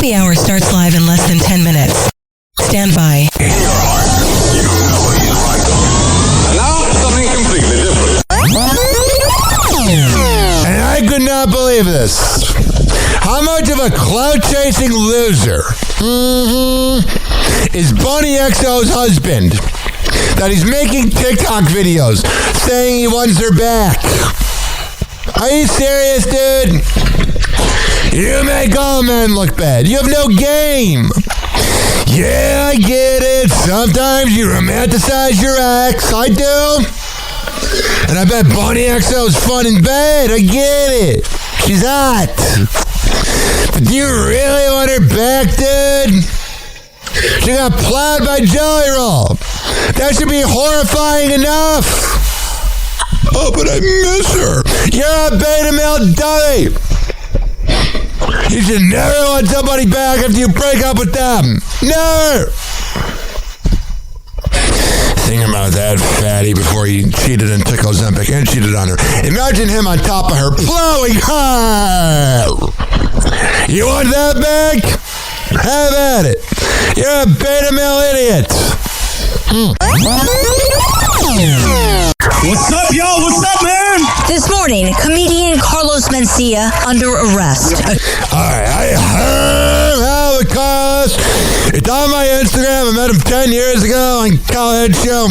Hoppe Hour starts live in less than 10 minutes. Stand by. In your heart, you know what you like. And now, something completely different. And I could not believe this. How much of a clout-chasing loser is Bunnie XO's husband that he's making TikTok videos saying he wants her back? Are you serious, dude? You make all men look bad. You have no game. Yeah, I get it. Sometimes you romanticize your ex. I do. And I bet Bunnie XO's fun in bed. I get it. She's hot. But do you really want her back, dude? She got plowed by Jelly Roll. That should be horrifying enough. Oh, but I miss her. You're a beta male dummy. You should never want somebody back after you break up with them. Never. Think about that fatty before he cheated and took Ozempic and cheated on her. Imagine him on top of her, plowing her. You want that back? Have at it. You're a beta male idiot. What's up, y'all? What's up, man? This morning, comedian Carlos Mencia under arrest. Alright, I heard how it costs. It's on my Instagram. I met him 10 years ago on College Show.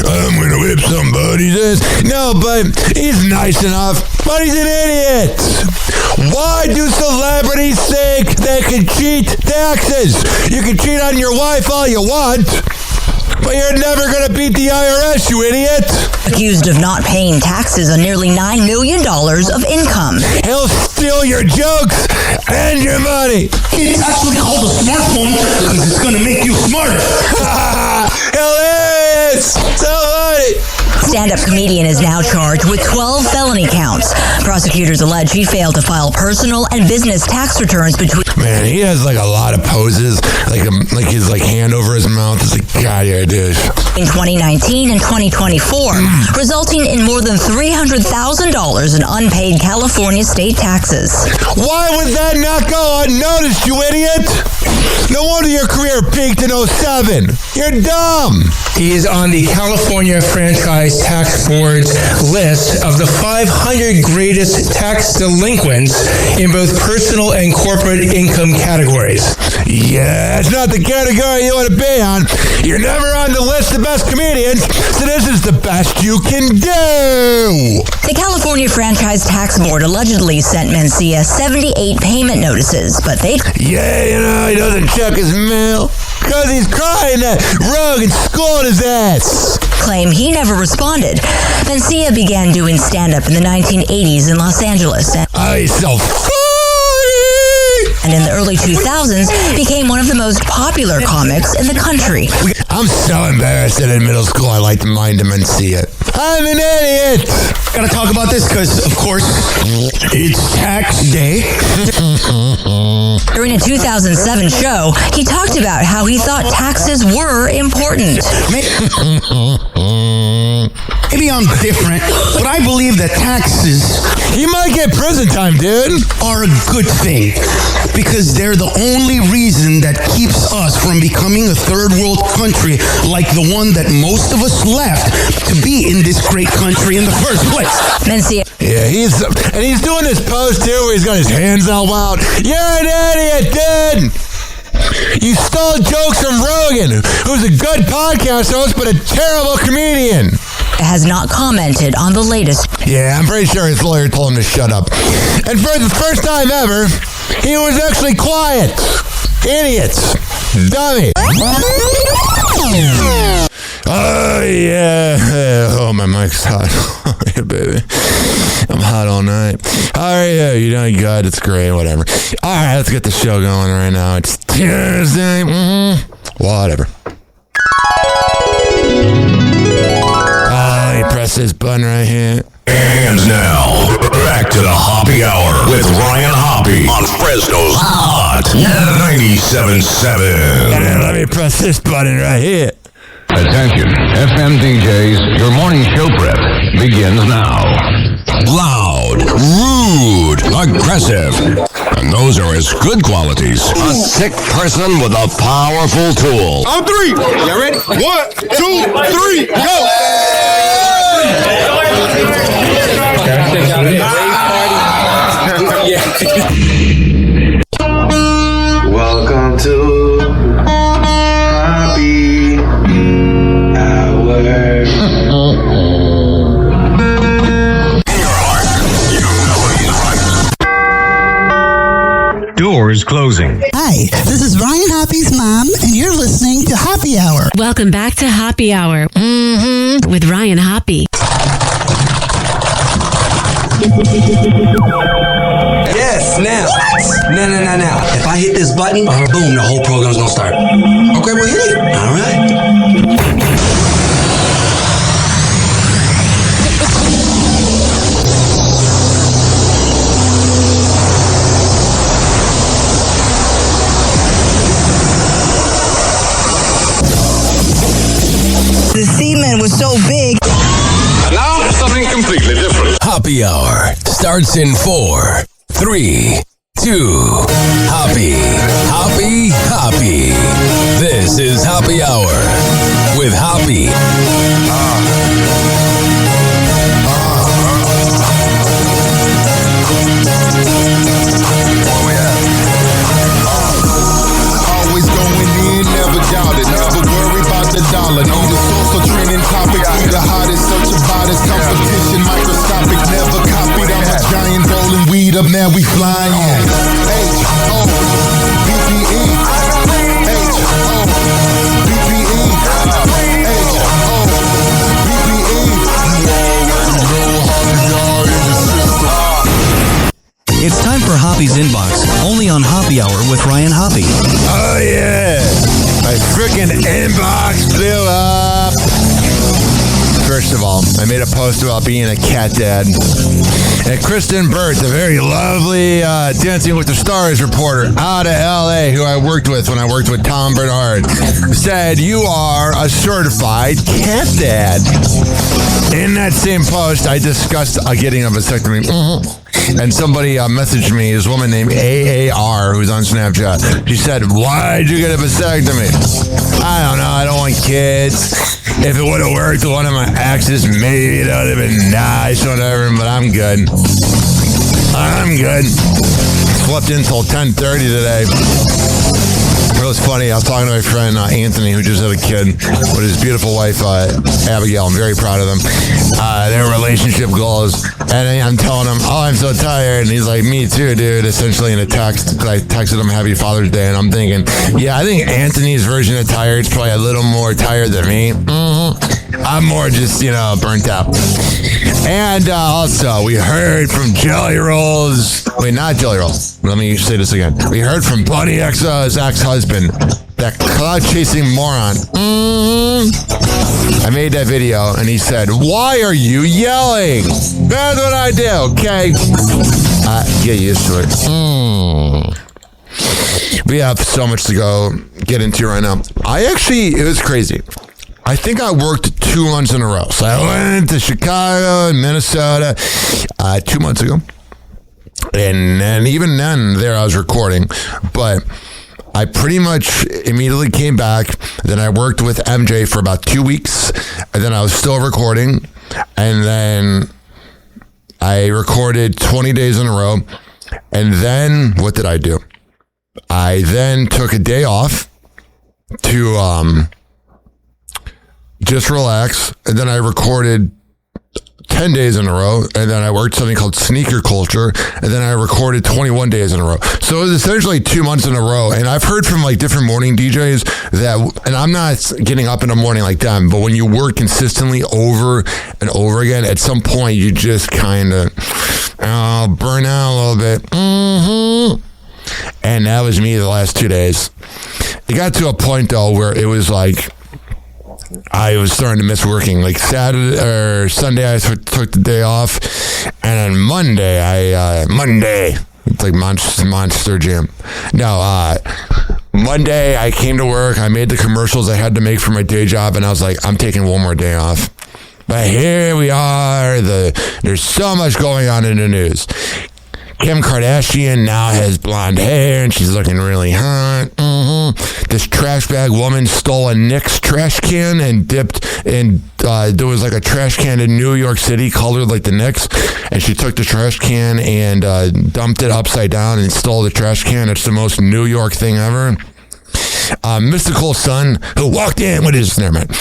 I'm gonna whip somebody's ass. No, but he's nice enough. But he's an idiot. Why do celebrities think they can cheat taxes? You can cheat on your wife all you want, but you're never going to beat the IRS, you idiot. Accused of not paying taxes on nearly $9 million of income. He'll steal your jokes and your money. It's actually called a smartphone because it's going to make you smarter. Hilarious. So funny. Stand-up comedian is now charged with 12 felony counts. Prosecutors allege he failed to file personal and business tax returns between... Man, he has like a lot of poses, like his hand over his mouth. It's like, God, you're a douche. In 2019 and 2024, resulting in more than $300,000 in unpaid California state taxes. Why would that not go unnoticed, you idiot? No wonder your career peaked in 2007. You're dumb. He is on the California Franchise Tax Board's list of the 500 greatest tax delinquents in both personal and corporate income categories. Yeah, it's not the category you want to be on. You're never on the list of best comedians, so this is the best you can do. The California Franchise Tax Board allegedly sent Mencia 78 payment notices, but they... Yeah, he doesn't check his mail because he's crying that Rogan scolded his ass. Claim he never responded. Mencia began doing stand-up in the 1980s in Los Angeles. Oh, he's so funny. And in the early 2000s, became one of the most popular comics in the country. I'm so embarrassed that in middle school I liked to mind him and see it. I'm an idiot. Gotta talk about this because, of course, it's tax day. During a 2007 show, he talked about how he thought taxes were important. Maybe I'm different, but I believe that taxes... You might get prison time, dude. ...are a good thing because they're the only reason that keeps us from becoming a third world country like the one that most of us left to be in this great country in the first place. Mencia. Yeah, he's doing this pose too where he's got his hands all out. You're an idiot, dude. You stole jokes from Rogan, who's a good podcast host but a terrible comedian. Has not commented on the latest. Yeah, I'm pretty sure his lawyer told him to shut up. And for the first time ever, he was actually quiet. Idiots. Dummy. Oh, yeah. Oh, my mic's hot. Yeah, baby. I'm hot all night. How are you? You doing good? It's great. Whatever. All right, let's get the show going right now. It's Tuesday. Whatever. Let me press this button right here. And now, back to the Hoppe Hour with Ryan Hoppe on Fresno's Hot 97.7. And let me press this button right here. Attention, FM DJs, your morning show prep begins now. Loud, rude, aggressive. And those are his good qualities. A sick person with a powerful tool. On three. Y'all ready? 1, 2, 3, go! Welcome to Happy Hour. Doors closing. Hi, this is Ryan Hoppy's mom, and you're listening to Happy Hour. Welcome back to Happy Hour with Ryan Hoppe. Yes, now. Now. If I hit this button, boom, the whole program's gonna start. Okay, well, hit it. All right. The semen was so big. And now something completely different. Happy Hour starts in 4, 3, 2. Happy. This is Happy Hour with Happy. Always going in, never doubt it. Never worry about the dollar. Need a social training topic. Be the hottest, search about it. Competition, microscopic, never copied. I'm a giant rolling weed up, now we flying. H-O-B-B-E. It's time for Hoppy's Inbox, only on Happy Hour with Ryan Hoppe. Oh, yeah. My freaking inbox blew up. First of all, I made a post about being a cat dad. And Kristen Burt, the very lovely Dancing with the Stars reporter out of L.A., who I worked with when I worked with Tom Bernard, said, "You are a certified cat dad." In that same post, I discussed getting a vasectomy. And somebody messaged me, this woman named AAR, who's on Snapchat. She said, "Why'd you get a vasectomy?" I don't know. I don't want kids. If it would have worked with one of my exes, maybe it would have been nice, whatever, but I'm good. Slept in until 10:30 today. It was funny. I was talking to my friend Anthony, who just had a kid, with his beautiful wife Abigail. I'm very proud of them. Their relationship goals, and I'm telling him, "Oh, I'm so tired," and he's like, "Me too, dude." Essentially in a text, I texted him Happy Father's Day, and I'm thinking, yeah, I think Anthony's version of tired is probably a little more tired than me. I'm more just, burnt out. And also, we heard from Jelly Rolls. Wait, not Jelly Rolls. Let me say this again. We heard from Bunnie XO's ex-husband, that cloud-chasing moron. I made that video, and he said, "Why are you yelling?" That's what I do, okay? Get used to it. We have so much to get into right now. It was crazy. I think I worked 2 months in a row. So I went to Chicago and Minnesota 2 months ago. And even then, there I was recording. But I pretty much immediately came back. Then I worked with MJ for about 2 weeks. And then I was still recording. And then I recorded 20 days in a row. And then, what did I do? I then took a day off to just relax, and then I recorded 10 days in a row, and then I worked something called Sneaker Culture, and then I recorded 21 days in a row. So it was essentially 2 months in a row, and I've heard from different morning DJs that, and I'm not getting up in the morning like them, but when you work consistently over and over again, at some point you just kind of burn out a little bit. And that was me the last 2 days. It got to a point, though, where it was like, I was starting to miss working. Like Saturday or Sunday, I took the day off, and on Monday, it's like Monster Jam. No, Monday I came to work. I made the commercials I had to make for my day job, and I was like, I'm taking one more day off. But here we are. There's so much going on in the news. Kim Kardashian now has blonde hair and she's looking really hot. This trash bag woman stole a Knicks trash can and dipped in, there was like a trash can in New York City colored like the Knicks, and she took the trash can and dumped it upside down and stole the trash can. It's the most New York thing ever. Mystical son who walked in with his, never mind.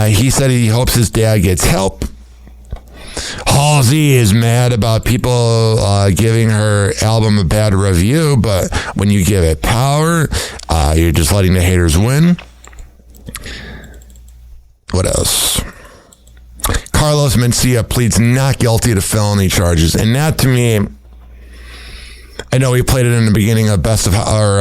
He said he hopes his dad gets help. Halsey is mad about people giving her album a bad review, but when you give it power, you're just letting the haters win. What else? Carlos Mencia pleads not guilty to felony charges, and that to me, I know we played it in the beginning of Best of, or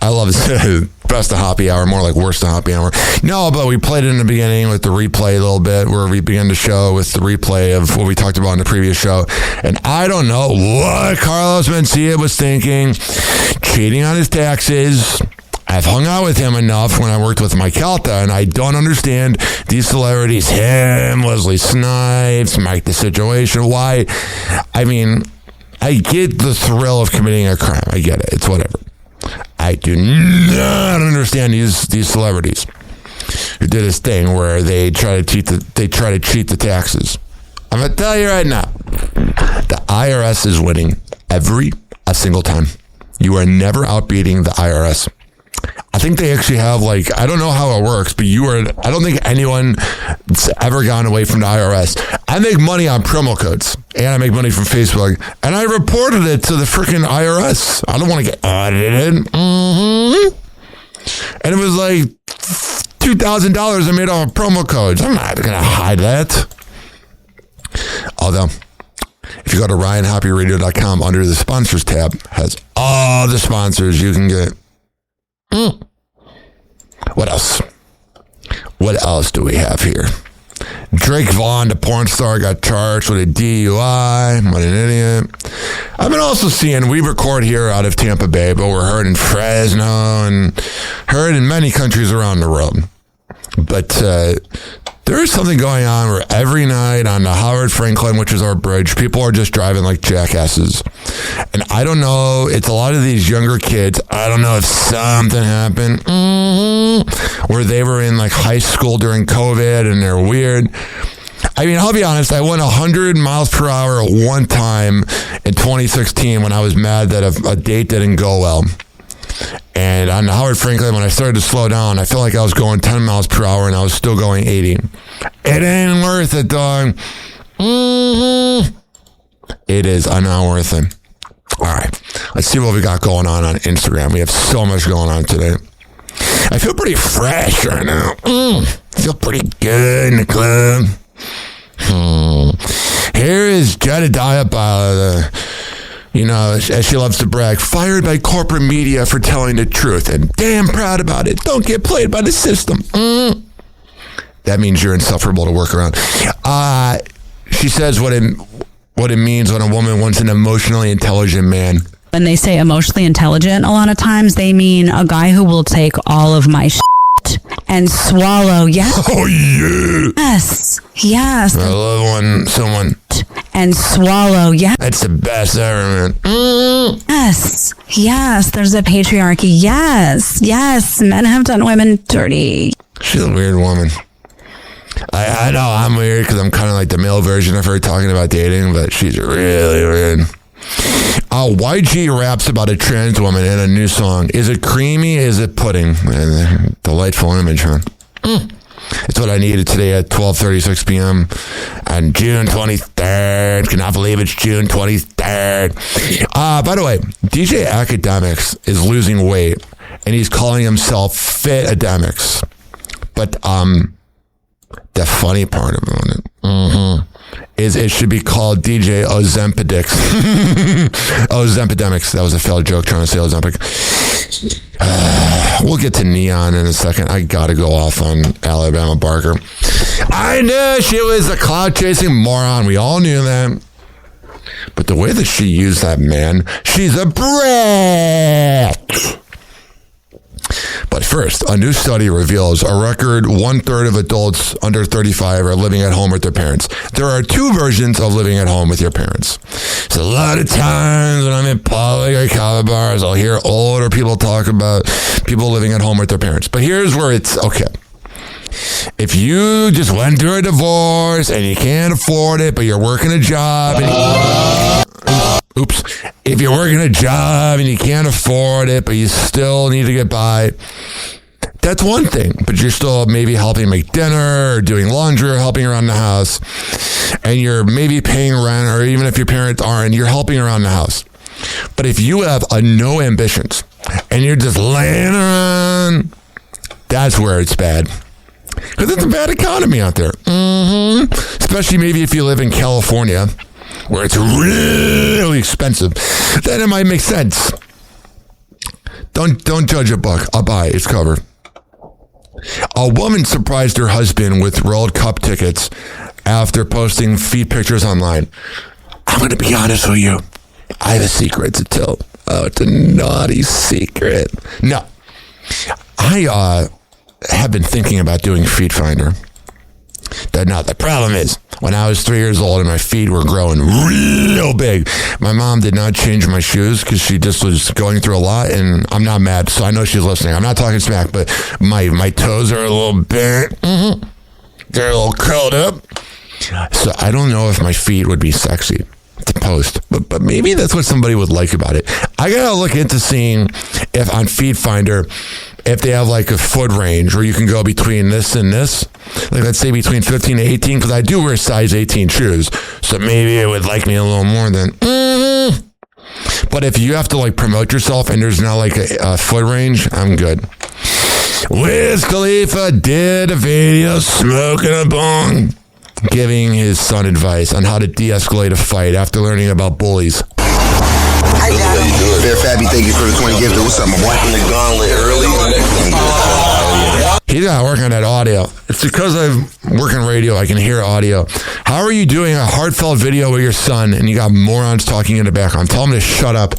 I love this, Best of Hoppy Hour, more like Worst of Hoppy Hour. No, but we played it in the beginning with the replay a little bit, where we began the show with the replay of what we talked about in the previous show. And I don't know what Carlos Mencia was thinking, cheating on his taxes. I've hung out with him enough when I worked with Mike Calta, and I don't understand these celebrities, him, Wesley Snipes, Mike the Situation, why. I mean, I get the thrill of committing a crime. I get it. It's whatever. I do not understand these celebrities who did this thing where they try to cheat the taxes. I'm gonna tell you right now, the IRS is winning every single time. You are never outbeating the IRS. I think they actually have, like, I don't know how it works, but I don't think anyone's ever gone away from the IRS. I make money on promo codes, and I make money from Facebook, and I reported it to the freaking IRS. I don't want to get audited. And it was like $2,000 I made off of promo codes. I'm not going to hide that. Although, if you go to RyanHoppyRadio.com, under the sponsors tab, has all the sponsors you can get. What else? What else do we have here? Drake Vaughn, the porn star, got charged with a DUI. What an idiot. I've been also seeing, we record here out of Tampa Bay, but we're heard in Fresno and heard in many countries around the world. But there is something going on where every night on the Howard Franklin, which is our bridge, people are just driving like jackasses. And I don't know, it's a lot of these younger kids. I don't know if something happened where they were in like high school during COVID and they're weird. I mean, I'll be honest, I went 100 miles per hour one time in 2016 when I was mad that a date didn't go well. And on the Howard Franklin, when I started to slow down, I felt like I was going 10 miles per hour and I was still going 80. It ain't worth it, dog. It is not worth it. All right, let's see what we got going on Instagram. We have so much going on today. I feel pretty fresh right now. Feel pretty good in the club. Here is Jedediah Bala, as she loves to brag, fired by corporate media for telling the truth, and damn proud about it. Don't get played by the system. That means you're insufferable to work around. She says what it means when a woman wants an emotionally intelligent man. When they say emotionally intelligent, a lot of times they mean a guy who will take all of my shit and swallow. Yes. Oh, yeah. Yes. I love when someone... And swallow. Yes. That's the best ever, man. Yes. There's a patriarchy. Yes. Men have done women dirty. She's a weird woman. I know I'm weird because I'm kind of like the male version of her talking about dating, but she's really weird. YG raps about a trans woman in a new song. Is it creamy? Is it pudding? Delightful image, huh? It's what I needed today at 12:36 p.m. on June 23rd. Cannot believe it's June 23rd. By the way, DJ Academics is losing weight, and he's calling himself Fit Academics. But the funny part about it is it should be called DJ Ozempedics. Ozempedemics. That was a failed joke trying to say Ozempic. We'll get to Neon in a second. I gotta go off on Alabama Barker. I knew she was a cloud-chasing moron. We all knew that. But the way that she used that man, she's a brat. But First, a new study reveals a record 1/3 of adults under 35 are living at home with their parents. There are two versions of living at home with your parents. So a lot of times when I'm in public or coffee bars, I'll hear older people talk about people living at home with their parents. But here's where it's okay. If you just went through a divorce and you can't afford it, but you're working a job if you're working a job and you can't afford it, but you still need to get by, that's one thing. But you're still maybe helping make dinner or doing laundry or helping around the house, and you're maybe paying rent, or even if your parents aren't, you're helping around the house. But if you have no ambitions and you're just laying around, that's where it's bad. Because it's a bad economy out there. Especially maybe if you live in California, where it's really expensive, then it might make sense. Don't judge a book by its cover. A woman surprised her husband with World Cup tickets after posting feet pictures online. I'm going to be honest with you. I have a secret to tell. Oh, it's a naughty secret. No. I have been thinking about doing Feet Finder. The problem is, when I was 3 years old and my feet were growing real big, my mom did not change my shoes because she just was going through a lot, and I'm not mad, so I know she's listening. I'm not talking smack, but my toes are a little bent. They're a little curled up. So I don't know if my feet would be sexy to post, but maybe that's what somebody would like about it. I gotta look into seeing if on Feet Finder, if they have like a foot range where you can go between this and this, like let's say between 15 to 18, because I do wear size 18 shoes, so maybe it would like me a little more than. But if you have to like promote yourself and there's not like a foot range, I'm good. Wiz Khalifa did a video smoking a bong, giving his son advice on how to de-escalate a fight after learning about bullies. Fair Fabby, thank you for the 20 gifted. What's up, my boy? In the gauntlet early. He's got to work on that audio. It's because I'm working radio, I can hear audio. How are you doing a heartfelt video with your son and you got morons talking in the background? Tell him to shut up.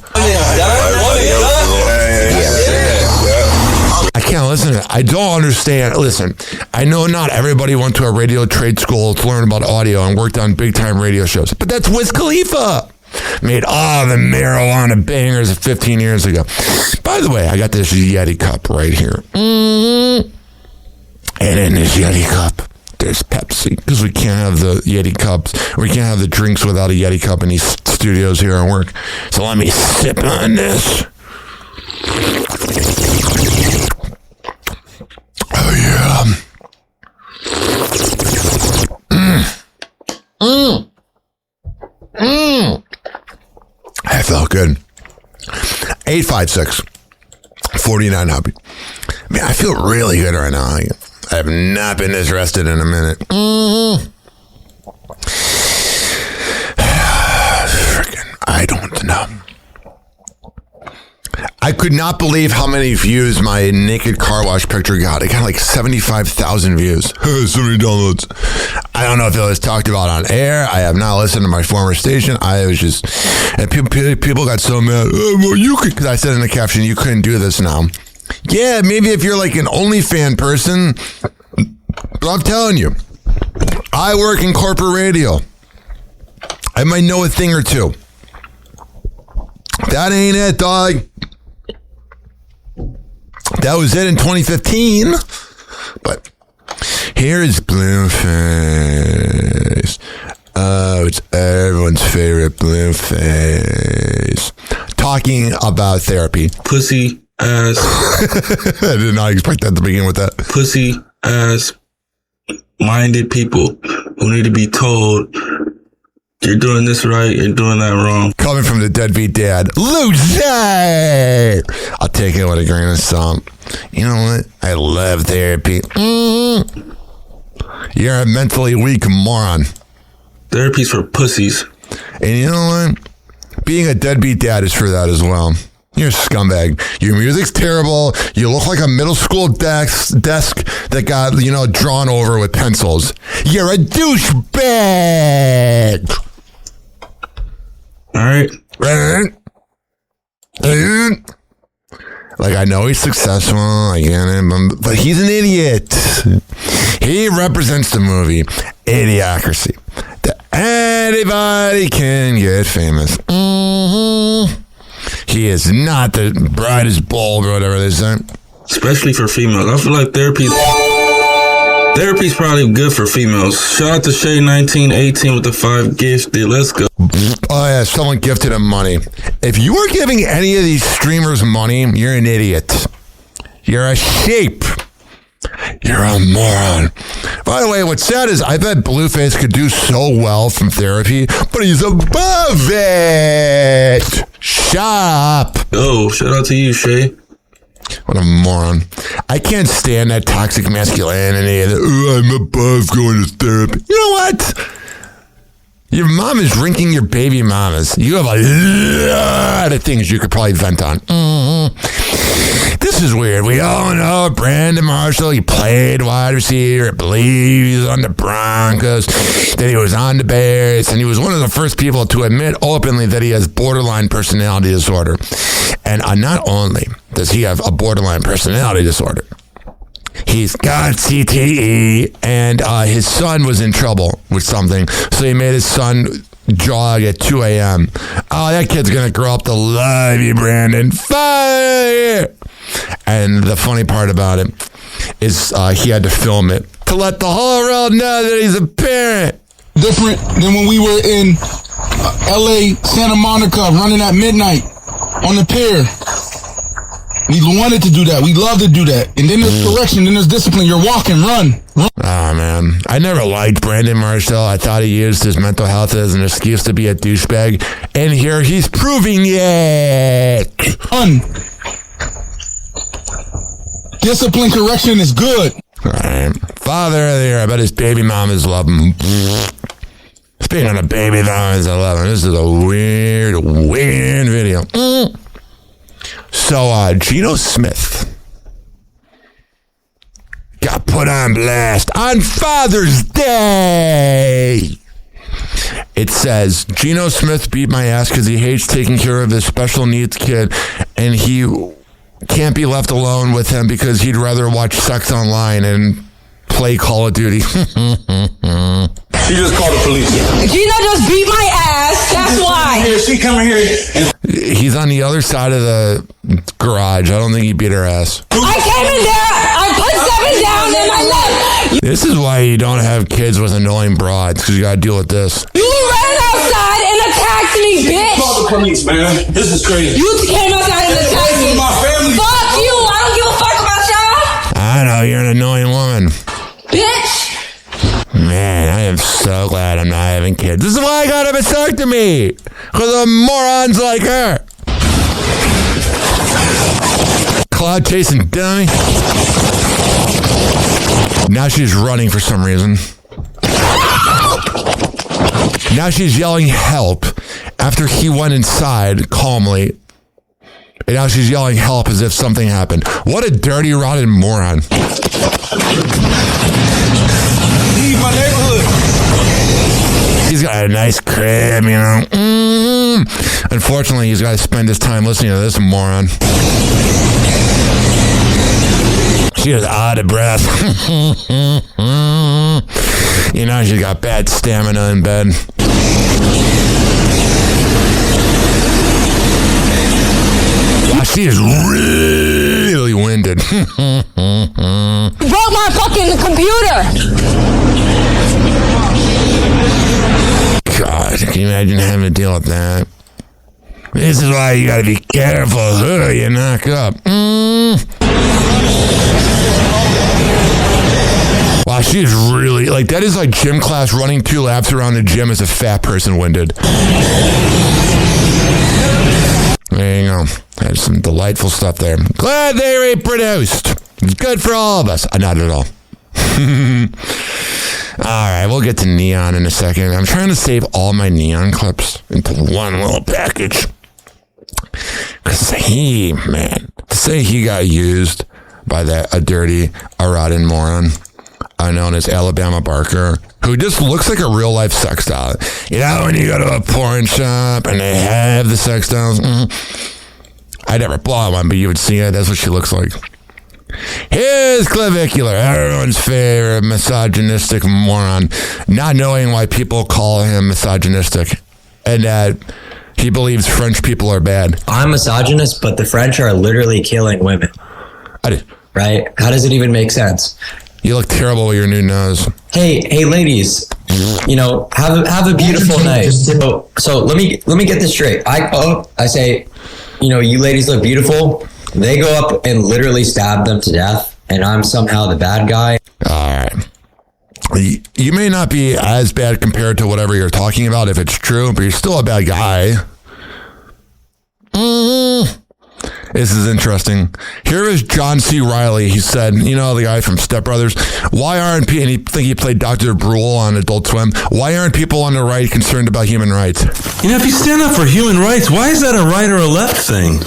I can't listen to it. I don't understand. Listen, I know not everybody went to a radio trade school to learn about audio and worked on big time radio shows, but that's Wiz Khalifa. Made all the marijuana bangers 15 years ago. By the way, I got this Yeti cup right here. And in this Yeti cup, there's Pepsi. Because we can't have the Yeti cups. We can't have the drinks without a Yeti cup in these studios here at work. So let me sip on this. Oh, yeah. That felt good. 856-49 Hoppe. Man, I feel really good right now. I have not been this rested in a minute. Freaking, I don't know. I could not believe how many views my naked car wash picture got. It got like 75,000 views. So many downloads. I don't know if it was talked about on air. I have not listened to my former station. I was just, and people got so mad. Oh, well, you could, because I said in the caption, you couldn't do this now. Yeah, maybe if you're like an OnlyFans person, but I'm telling you, I work in corporate radio. I might know a thing or two. That ain't it, dog. That was it in 2015. But here's Blueface. Oh, it's everyone's favorite Blueface. Talking about therapy. Pussy ass. I did not expect that to begin with that. Pussy ass minded people who need to be told, you're doing this right, you're doing that wrong. Coming from the deadbeat dad, loser! I'll take it with a grain of salt. You know what? I love therapy. You're a mentally weak moron. Therapy's for pussies. And you know what? Being a deadbeat dad is for that as well. You're a scumbag. Your music's terrible. You look like a middle school desk that got, drawn over with pencils. You're a douchebag. All right. Like, I know he's successful, I get it, but he's an idiot. He represents the movie Idiocracy. That anybody can get famous. He is not the brightest bulb or whatever they say. Especially for females. I feel like therapy's probably good for females. Shout out to Shay1918 with the 5 gifted. Let's go. Oh yeah, someone gifted him money. If you are giving any of these streamers money, you're an idiot. You're a sheep. You're a moron. By the way, what's sad is I bet Blueface could do so well from therapy, but he's above it. Shut up. Oh, shout out to you, Shay. What a moron. I can't stand that toxic masculinity. I'm above going to therapy. You know what? Your mom is drinking your baby mamas. You have a lot of things you could probably vent on. This is weird. We all know Brandon Marshall. He played wide receiver. I believe he was on the Broncos. Then he was on the Bears. And he was one of the first people to admit openly that he has borderline personality disorder. And not only does he have a borderline personality disorder, he's got CTE, and his son was in trouble with something, so he made his son jog at 2 a.m. Oh, that kid's going to grow up to love you, Brandon. Fire! And the funny part about it is he had to film it to let the whole world know that he's a parent. Different than when we were in L.A., Santa Monica, running at midnight on the pier. We wanted to do that. We love to do that. And then there's correction, then there's discipline. You're walking, run. Oh, man. I never liked Brandon Marshall. I thought he used his mental health as an excuse to be a douchebag. And here he's proving it. Run. Discipline correction is good. All right. Father of the year. I bet his baby mamas love him. Speaking of baby mamas, I love him. This is a weird video. So, Geno Smith got put on blast on Father's Day. It says, Geno Smith beat my ass because he hates taking care of his special needs kid, and he can't be left alone with him because he'd rather watch sex online and play Call of Duty. She just called the police. Gino just beat my ass. That's why. She coming here. He's on the other side of the garage. I don't think he beat her ass. I came in there. I put 7 down and I left. This is why you don't have kids with annoying broads, because you got to deal with this. You ran outside and attacked me, bitch. Call the police, man. This is crazy. You came outside and attacked me. My family. Fuck you. I don't give a fuck about y'all. I know, you're an annoying woman. Bitch. Man, I am so glad I'm not having kids. This is why I got a vasectomy. Because of morons like her. Cloud chasing dummy. Now she's running for some reason. Now she's yelling help after he went inside calmly. And now she's yelling help as if something happened. What a dirty, rotten moron. Leave my neighborhood. He's got a nice crib, you know. Unfortunately, he's got to spend his time listening to this moron. She is out of breath. You know, she's got bad stamina in bed. Wow, she is really winded. Broke my fucking computer. God, can you imagine having to deal with that? This is why you gotta be careful who you knock up. Wow, she is really, like, that is like gym class running 2 laps around the gym as a fat person winded. There you go. That's some delightful stuff there. Glad they reproduced. Good for all of us. Not at all. All right, we'll get to Neon in a second. I'm trying to save all my Neon clips into one little package. Because to say he got used by a dirty, rotten moron known as Alabama Barker, who just looks like a real life sex doll. You know, when you go to a porn shop and they have the sex dolls, I never blow one, but you would see it. That's what she looks like. Here's Clavicular, everyone's favorite misogynistic moron, not knowing why people call him misogynistic, and that he believes French people are bad. I'm misogynist, but the French are literally killing women. Right? How does it even make sense? You look terrible with your new nose. Hey, ladies, have a beautiful night. So let me get this straight. I say, you ladies look beautiful. They go up and literally stab them to death, and I'm somehow the bad guy. All right. You may not be as bad compared to whatever you're talking about if it's true, but you're still a bad guy. This is interesting. Here is John C. Reilly. He said, the guy from Step Brothers, why aren't people, and he think he played Dr. Brule on Adult Swim, why aren't people on the right concerned about human rights? If you stand up for human rights, why is that a right or a left thing?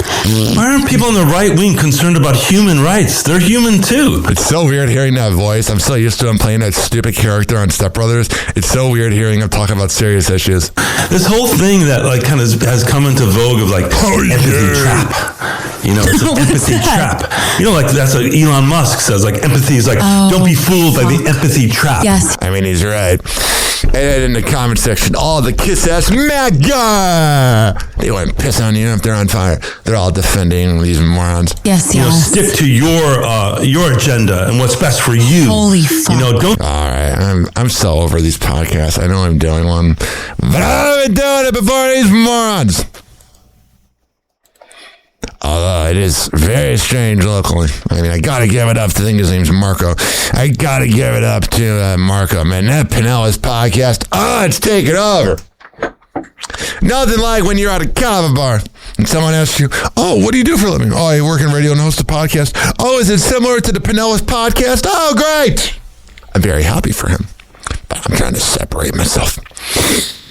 Why aren't people on the right wing concerned about human rights? They're human too. It's so weird hearing that voice. I'm so used to him playing that stupid character on Step Brothers. It's so weird hearing him talk about serious issues. This whole thing that kind of has come into vogue of empathy trap. It's an empathy trap. That's what Elon Musk says. Empathy is don't be fooled by the empathy trap. Yes. I mean, he's right. And in the comment section, the kiss-ass MAGA. They wouldn't piss on you if they're on fire. They're all defending these morons. Yes. Stick to your agenda and what's best for you. Holy fuck. Don't. All right, I'm so over these podcasts. I know I'm doing one, but I've been doing it before these morons. Although it is very strange locally. I mean, I gotta give it up to, I think his name's Marco. I gotta give it up to Marco, man. That Pinellas podcast, it's taking over. Nothing like when you're at a kava bar and someone asks you, what do you do for a living? I work in radio and host a podcast. Is it similar to the Pinellas podcast? Oh, great. I'm very happy for him, but I'm trying to separate myself.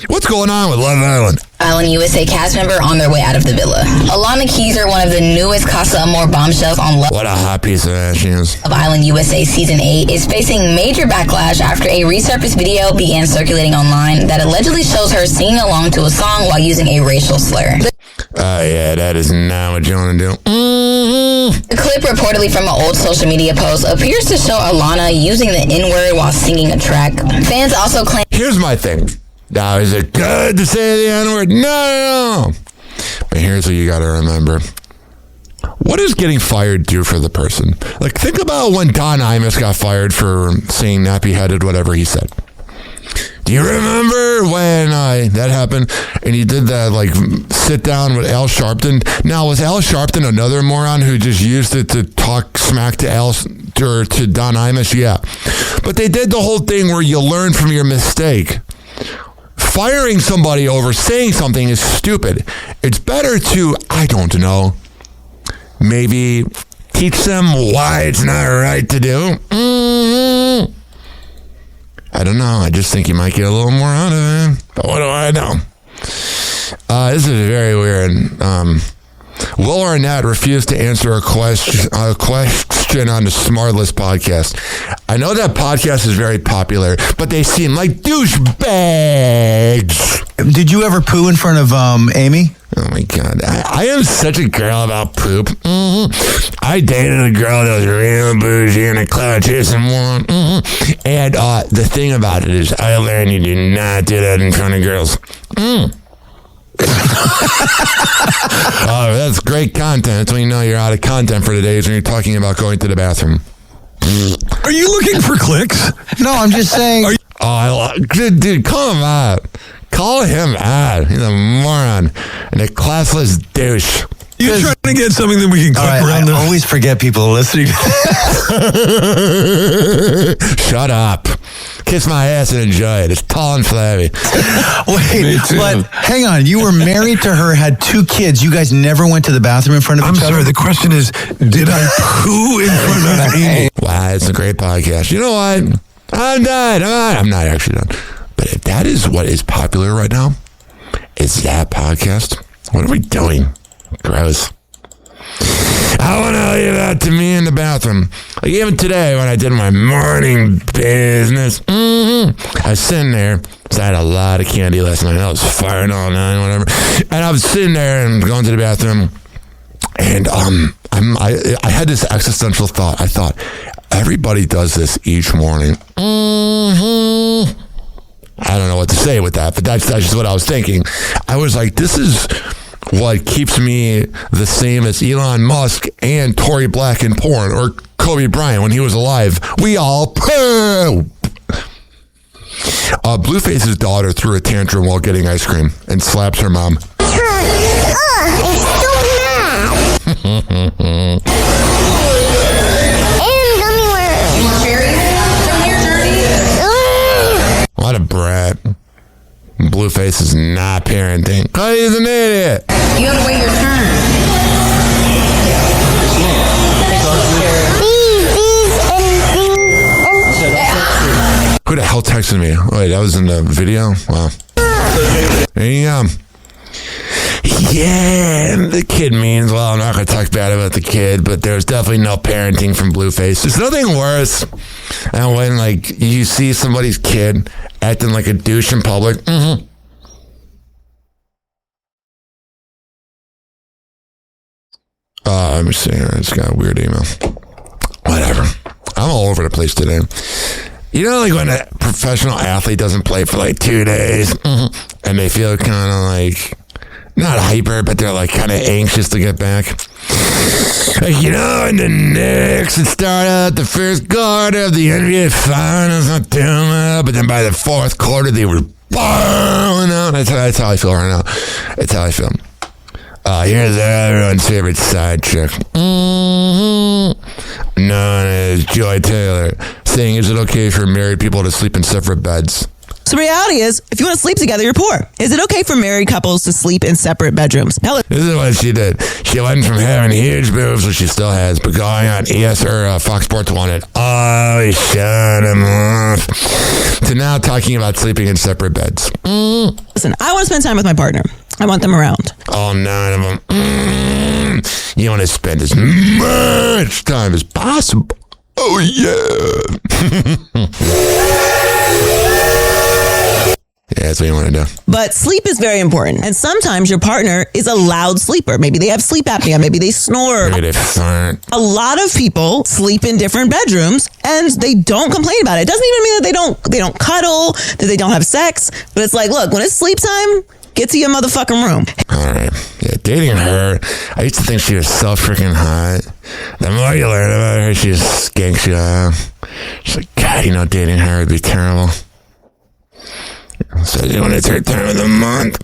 What's going on with Love Island? Island USA cast member on their way out of the villa. Alana Keyser, one of the newest Casa Amor bombshells on Love. What a hot piece of ass she is. Of Island USA Season 8 is facing major backlash after a resurfaced video began circulating online that allegedly shows her singing along to a song while using a racial slur. Yeah, that is not what you want to do. The clip, reportedly from an old social media post, appears to show Alana using the N-word while singing a track. Fans also claim... Here's my thing. Now, is it good to say the N-word? No. But here's what you got to remember. What does getting fired do for the person? Think about when Don Imus got fired for saying nappy-headed whatever he said. Do you remember when that happened and he did that, sit down with Al Sharpton? Now, was Al Sharpton another moron who just used it to talk smack to to Don Imus? Yeah. But they did the whole thing where you learn from your mistake. Firing somebody over saying something is stupid. It's better to, I don't know, maybe teach them why it's not right to do. I don't know. I just think you might get a little more out of it. But what do I know? This is very weird. Will Arnett refused to answer a question on the Smartless podcast. I know that podcast is very popular, but they seem like douchebags. Did you ever poo in front of Amy? Oh my God. I am such a girl about poop. I dated a girl that was real bougie and a cloud chasing one. And the thing about it is I learned you do not do that in front of girls. That's great content. That's when you know you're out of content for the days when you're talking about going to the bathroom. Are you looking for clicks? No, I'm just saying. Dude, call him out. Call him out. He's a moron and a classless douche. You're trying to get something that we can click around. I always forget people are listening. Shut up. Kiss my ass and enjoy it. It's tall and flabby. Wait, but hang on. You were married to her, had 2 kids. You guys never went to the bathroom in front of each other? I'm sorry. The question is, did I poo in front of Amy? Wow, it's a great podcast. You know what? I'm done. I'm not actually done. But if that is what is popular right now, is that podcast? What are we doing? Gross. I want to tell you about to me in the bathroom. Even today when I did my morning business, I was sitting there. So I had a lot of candy last night. I was firing all night, whatever. And I was sitting there and going to the bathroom. And I had this existential thought. I thought, everybody does this each morning. Mm-hmm. I don't know what to say with that, but that's just what I was thinking. I was like, this is what keeps me the same as Elon Musk and Tory Black in porn, or Kobe Bryant when he was alive. We all poop. Blueface's daughter threw a tantrum while getting ice cream and slaps her mom. It's so mad. And gummy worms. You want cherries from your journey? What a brat. Blueface is not parenting. Oh, he's an idiot. You have to wait your turn. Who the hell texted me? Wait, that was in the video? Wow. There you go. Yeah, the kid means, well, I'm not going to talk bad about the kid, but there's definitely no parenting from Blueface. There's nothing worse than when, like, you see somebody's kid acting like a douche in public. Mm-hmm. Let me see here. I just got a weird email. Whatever. I'm all over the place today. You know, like when a professional athlete doesn't play for like 2 days, and they feel kind of like, not hyper, but they're like kind of anxious to get back. Like, you know, in the Knicks, it started out the first quarter of the NBA Finals, not too much, but then by the fourth quarter, they were balling out. That's how I feel right now. That's how I feel. Here's everyone's favorite side chick. Known as Joy Taylor, saying, is it okay for married people to sleep in separate beds? So the reality is, if you want to sleep together, you're poor. Is it okay for married couples to sleep in separate bedrooms? Now, this is what she did. She went from having huge boobs, which she still has, but going on Fox Sports wanted, shut him off, to now talking about sleeping in separate beds. Listen, I want to spend time with my partner. I want them around. All 9 of them. You want to spend as much time as possible. Oh, yeah. Yeah, that's what you want to do. But sleep is very important. And sometimes your partner is a loud sleeper. Maybe they have sleep apnea. Maybe they snore. Maybe they fart. A lot of people sleep in different bedrooms and they don't complain about it. It doesn't even mean that they don't cuddle, that they don't have sex. But it's like, look, when it's sleep time, get to your motherfucking room. All right. Yeah, dating her, I used to think she was so freaking hot. The more you learn about her, she's skank shit. She's like, God, dating her would be terrible. So when it's her time of the month.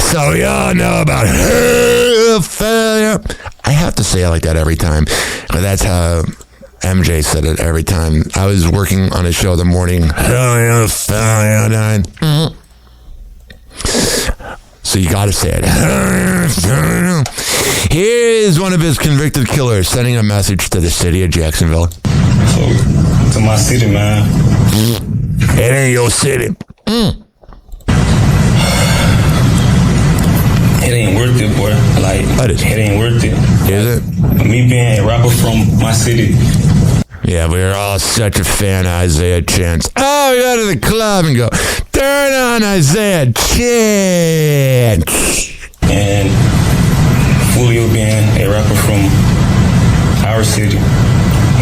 So we all know about her failure. I have to say it like that every time. But that's how MJ said it every time. I was working on a show the morning. Failure. So you gotta say it. Here's one of his convicted killers sending a message to the city of Jacksonville. So, to my city, man. It ain't your city. It ain't worth it, boy. Like, it ain't worth it. Is it? Me being a rapper from my city. Yeah, we're all such a fan of Isaiah Chance. Oh, we go to the club and go, turn on Isaiah Chance. And Julio being a rapper from our city.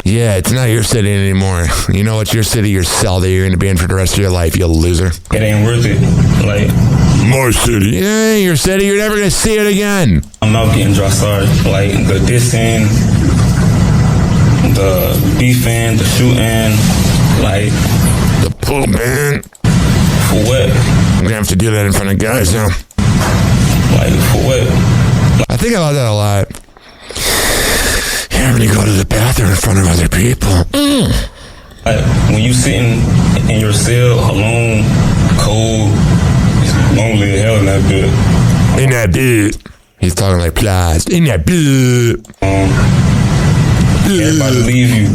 Yeah, it's not your city anymore. You know what's your city? Your cell that you're going to be in for the rest of your life, you loser. It ain't worth it. Like, more city. Yeah, your city, you're never going to see it again. I'm out getting dressed hard. Like, the dissing, the beefing, the shooting, like. The pooping. For what? I'm going to have to do that in front of guys now. Like, for what? I think about that a lot. Yeah, when you go to the bathroom in front of other people. Like, when you sitting in your cell alone, cold, it's lonely as hell in that bed. In that bed. He's talking like plies. In that bed. Everybody leave you.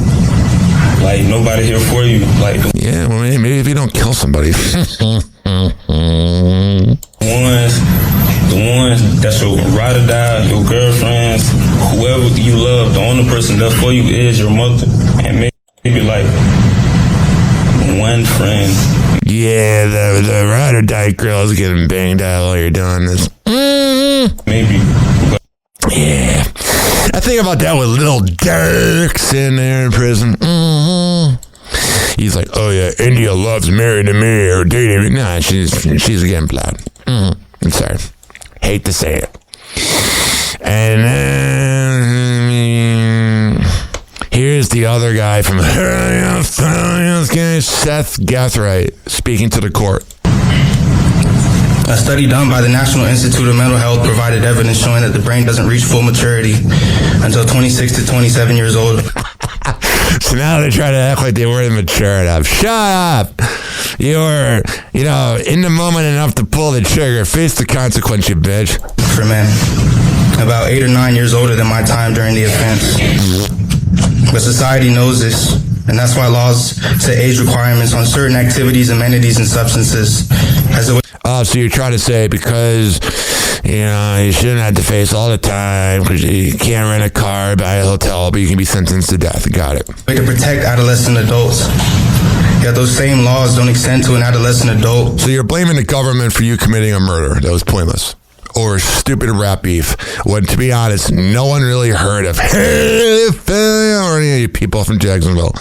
Like, nobody here for you. Like, yeah, well, maybe if you don't kill somebody. The ones that's your ride or die, your girlfriends, whoever you love, the only person left for you is your mother. And maybe like one friend. Yeah, the ride or die girl's getting banged out while you're doing this. Maybe. Yeah. I think about that with little Dirk's in there in prison. Mm-hmm. He's like, oh yeah, India loves marrying to me or dating me. Nah, she's getting plowed. Mm-hmm. I'm sorry. Hate to say it. And then here's the other guy from Seth Gathright speaking to the court. A study done by the National Institute of Mental Health provided evidence showing that the brain doesn't reach full maturity until 26 to 27 years old. So now they try to act like they weren't mature enough. Shut up! You're, in the moment enough to pull the trigger. Face the consequence, you bitch. For men, about 8 or 9 years older than my time during the offense. But society knows this, and that's why laws set age requirements on certain activities, amenities, and substances. So you're trying to say because, you shouldn't have to face all the time because you can't rent a car, buy a hotel, but you can be sentenced to death. Got it. Way to protect adolescent adults. Yet those same laws don't extend to an adolescent adult. So you're blaming the government for you committing a murder. That was pointless. Or stupid rap beef. When, to be honest, no one really heard of or any people from Jacksonville.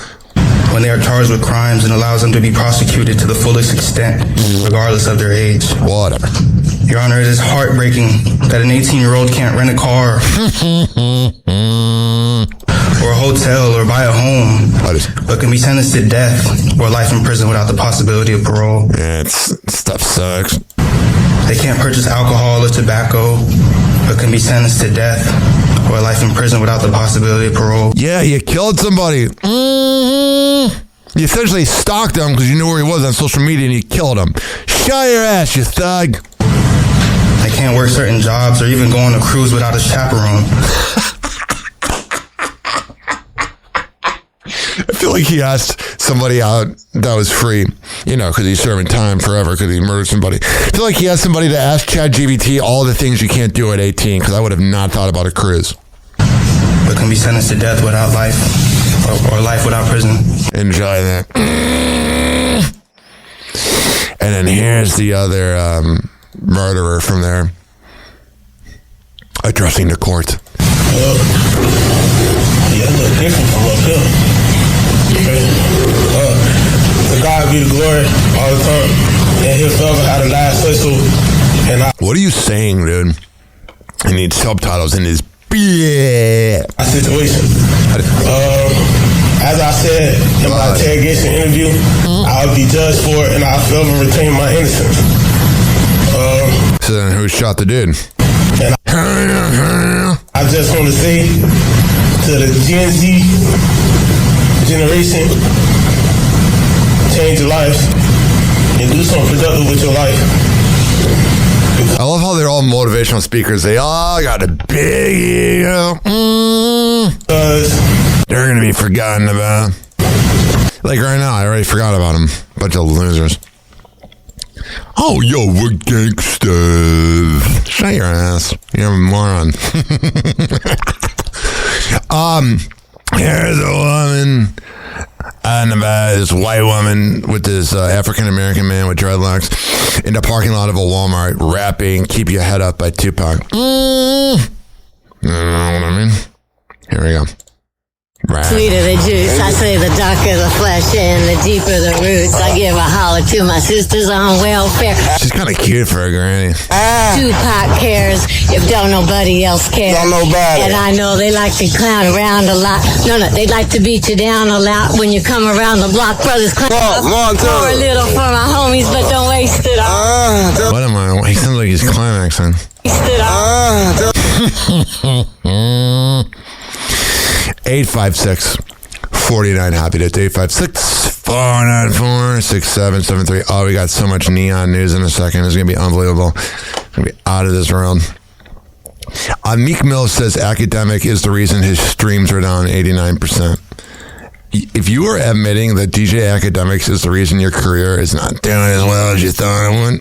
When they are charged with crimes and allows them to be prosecuted to the fullest extent, regardless of their age. Whatever. Your Honor, it is heartbreaking that an 18-year-old can't rent a car or a hotel or buy a home, but can be sentenced to death or life in prison without the possibility of parole. Yeah, stuff sucks. They can't purchase alcohol or tobacco, but can be sentenced to death or life in prison without the possibility of parole. Yeah, you killed somebody. You essentially stalked him because you knew where he was on social media and you killed him. Shut your ass, you thug. They can't work certain jobs or even go on a cruise without a chaperone. I feel like he asked somebody out that was free, because he's serving time forever because he murdered somebody. I feel like he asked somebody to ask ChatGPT all the things you can't do at 18 because I would have not thought about a cruise. But can be sentenced to death without life or life without prison. Enjoy that. And then here's the other murderer from there addressing the court. Yeah, it look different from up here. To God be the glory all the time. And his father had a last say so. What are you saying, dude? I need subtitles in this situation. As I said in my interrogation interview, I'll be judged for it and I'll forever retain my innocence. So then who shot the dude? And I just want to say to the Gen Z generation, change your life and do something productive with your life. I love how they're all motivational speakers. They all got a big ego. They're going to be forgotten about. Like right now, I already forgot about them. Bunch of losers. Oh, yo, we're gangsters. Shut your ass. You're a moron. Here's a woman and this white woman with this African-American man with dreadlocks in the parking lot of a Walmart rapping Keep Your Head Up by Tupac. You know what I mean? Here we go. Right. Sweeter the juice, I say the darker the flesh and the deeper the roots. I give a holler to my sisters on welfare. She's kind of cute for a granny. Tupac cares if don't nobody else cares. Don't nobody. And I know they like to clown around a lot. No, they like to beat you down a lot when you come around the block. Brothers clown for a little for my homies, but don't waste it all. What am I? He sounds like he's climaxing. Waste it all. 856-49 happy. That's 856-494-6773. Oh, we got so much neon news in a second. It's gonna be unbelievable. It's gonna be out of this world. Meek Mill says academic is the reason his streams are down 89%. If you are admitting that DJ Academics is the reason your career is not doing as well as you thought it would,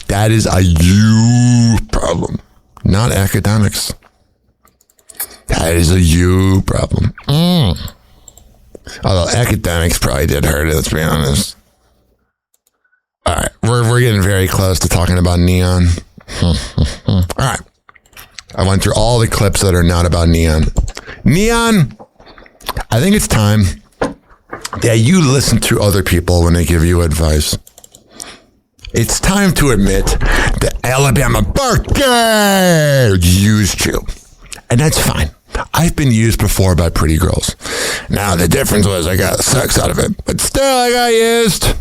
that is a you problem, not academics. That is a you problem. Although academics probably did hurt it, let's be honest. All right, we're getting very close to talking about neon. All right. I went through all the clips that are not about Neon. Neon, I think it's time that you listen to other people when they give you advice. It's time to admit that Alabama Barker used you. And that's fine. I've been used before by pretty girls. Now, the difference was I got sex out of it. But still, I got used.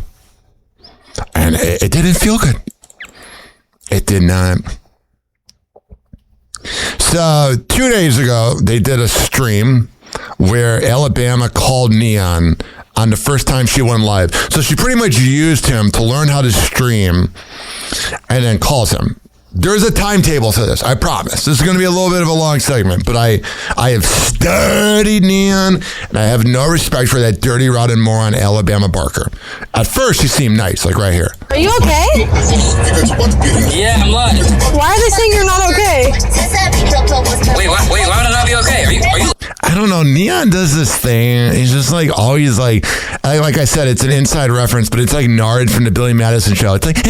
And it didn't feel good. It did not. So 2 days ago, they did a stream where Alabama called Neon on the first time she went live. So she pretty much used him to learn how to stream and then calls him. There's a timetable to this, I promise. This is going to be a little bit of a long segment, but I have studied Neon, and I have no respect for that dirty, rotten moron Alabama Barker. At first, she seemed nice, like right here. Are you okay? Yeah, I'm live. Why are they saying you're not okay? Wait, why would I not be okay? Are you? I don't know. Neon does this thing. He's just like always like I said, it's an inside reference, but it's like Nard from the Billy Madison show. It's like,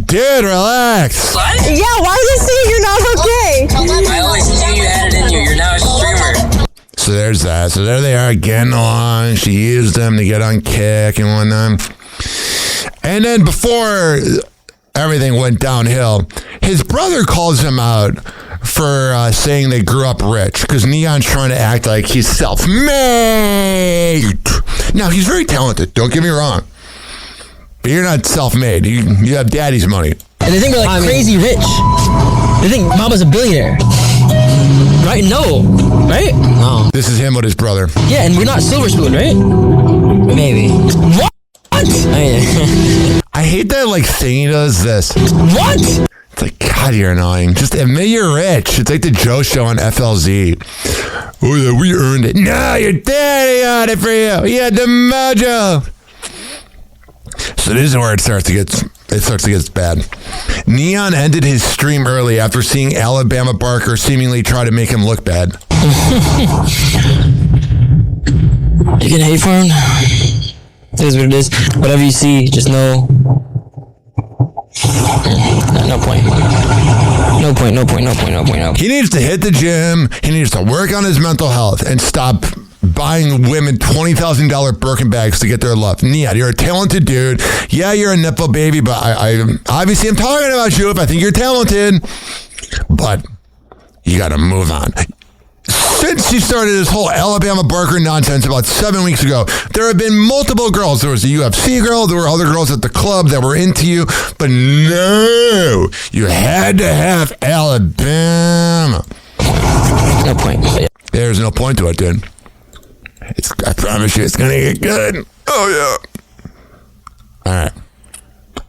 dude, relax. What? Yeah, why are they saying you're not okay? I always knew you had it in you. You're now a streamer. So there's that. So there they are getting along. She used them to get on Kick and whatnot. And then before everything went downhill, his brother calls him out for saying they grew up rich because Neon's trying to act like he's self-made. Now, he's very talented. Don't get me wrong. But you're not self-made. You have daddy's money. And they think we're like crazy rich. They think Mama's a billionaire. Right? No. Right? No. This is him with his brother. Yeah, and we're not Silver Spoon, right? Maybe. What? I hate that like thing he does this. What? It's like, God, you're annoying. Just admit you're rich. It's like the Joe Show on FLZ. Oh, yeah, we earned it. No, your daddy got it for you. He had the mojo. So this is where it starts to get bad. Neon ended his stream early after seeing Alabama Barker seemingly try to make him look bad. You gonna hate for him? It is what it is. Whatever you see, just know. No point. He needs to hit the gym. He needs to work on his mental health and stop buying women $20,000 Birkin bags to get their love. Neon, you're a talented dude. Yeah, you're a nipple baby, but I obviously I'm talking about you if I think you're talented. But you got to move on. Since you started this whole Alabama Barker nonsense about 7 weeks ago, there have been multiple girls. There was a UFC girl. There were other girls at the club that were into you. But no, you had to have Alabama. No point. There's no point to it, dude. I promise you, it's going to get good. Oh, yeah. All right.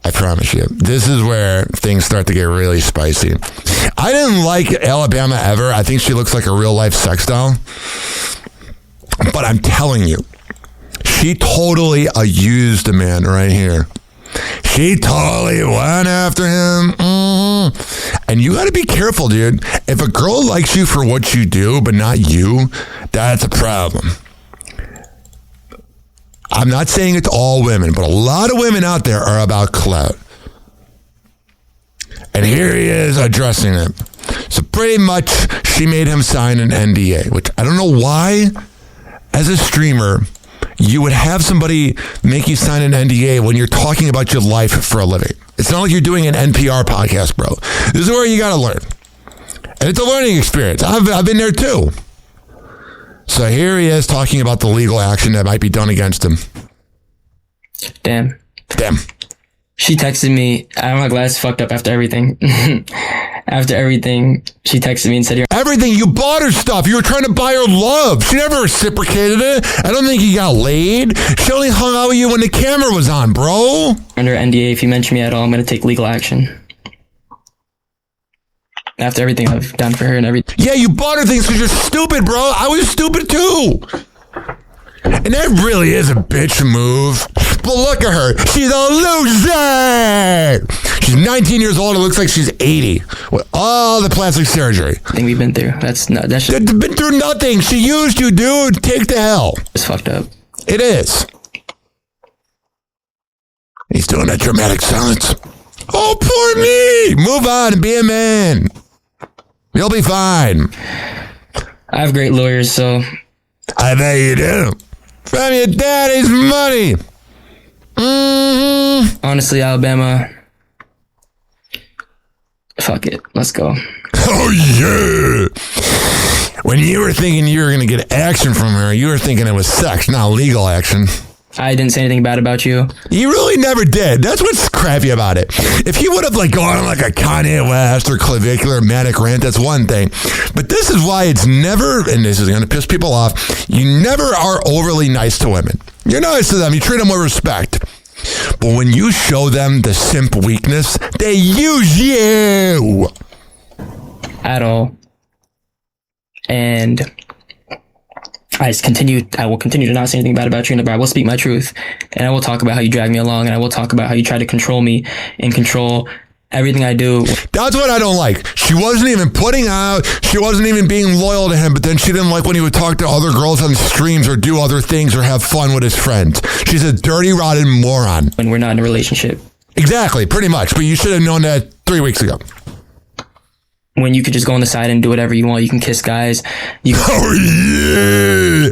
I promise you. This is where things start to get really spicy. I didn't like Alabama ever. I think she looks like a real-life sex doll. But I'm telling you, she totally used the man right here. She totally went after him. And you got to be careful, dude. If a girl likes you for what you do, but not you, that's a problem. I'm not saying it's all women, but a lot of women out there are about clout. And here he is addressing it. So pretty much she made him sign an NDA, which I don't know why, as a streamer, you would have somebody make you sign an NDA when you're talking about your life for a living. It's not like you're doing an NPR podcast, bro. This is where you got to learn. And it's a learning experience. I've been there too. So here he is talking about the legal action that might be done against him. Damn. She texted me. I have my glasses fucked up after everything. After everything, she texted me and said, everything? You bought her stuff. You were trying to buy her love. She never reciprocated it. I don't think you got laid. She only hung out with you when the camera was on, bro. Under NDA, if you mention me at all, I'm going to take legal action. After everything I've done for her and everything. Yeah, you bought her things because you're stupid, bro. I was stupid too. And that really is a bitch move. But look at her. She's a loser. She's 19 years old. It looks like she's 80 with all the plastic surgery. I think we've been through. That's been through nothing. She used you, dude. Take the hell. It's fucked up. It is. He's doing that dramatic silence. Oh, poor me. Move on and be a man. You'll be fine. I have great lawyers, so. I bet you do. From your daddy's money. Honestly, Alabama. Fuck it. Let's go. Oh, yeah. When you were thinking you were going to get action from her, you were thinking it was sex, not legal action. I didn't say anything bad about you. You really never did. That's what's crappy about it. If you would have gone on like a Kanye West or clavicular manic rant, that's one thing. But this is why it's never, and this is going to piss people off, you never are overly nice to women. You're nice to them. You treat them with respect. But when you show them the simp weakness, they use you. At all. And I will continue to not say anything bad about you, but I will speak my truth. And I will talk about how you drag me along, and I will talk about how you try to control me and control everything I do. That's what I don't like. She wasn't even putting out, she wasn't even being loyal to him, but then she didn't like when he would talk to other girls on streams or do other things or have fun with his friends. She's a dirty, rotten moron. When we're not in a relationship. Exactly, pretty much. But you should have known that 3 weeks ago. When you could just go on the side and do whatever you want. You can kiss guys. Oh, yeah.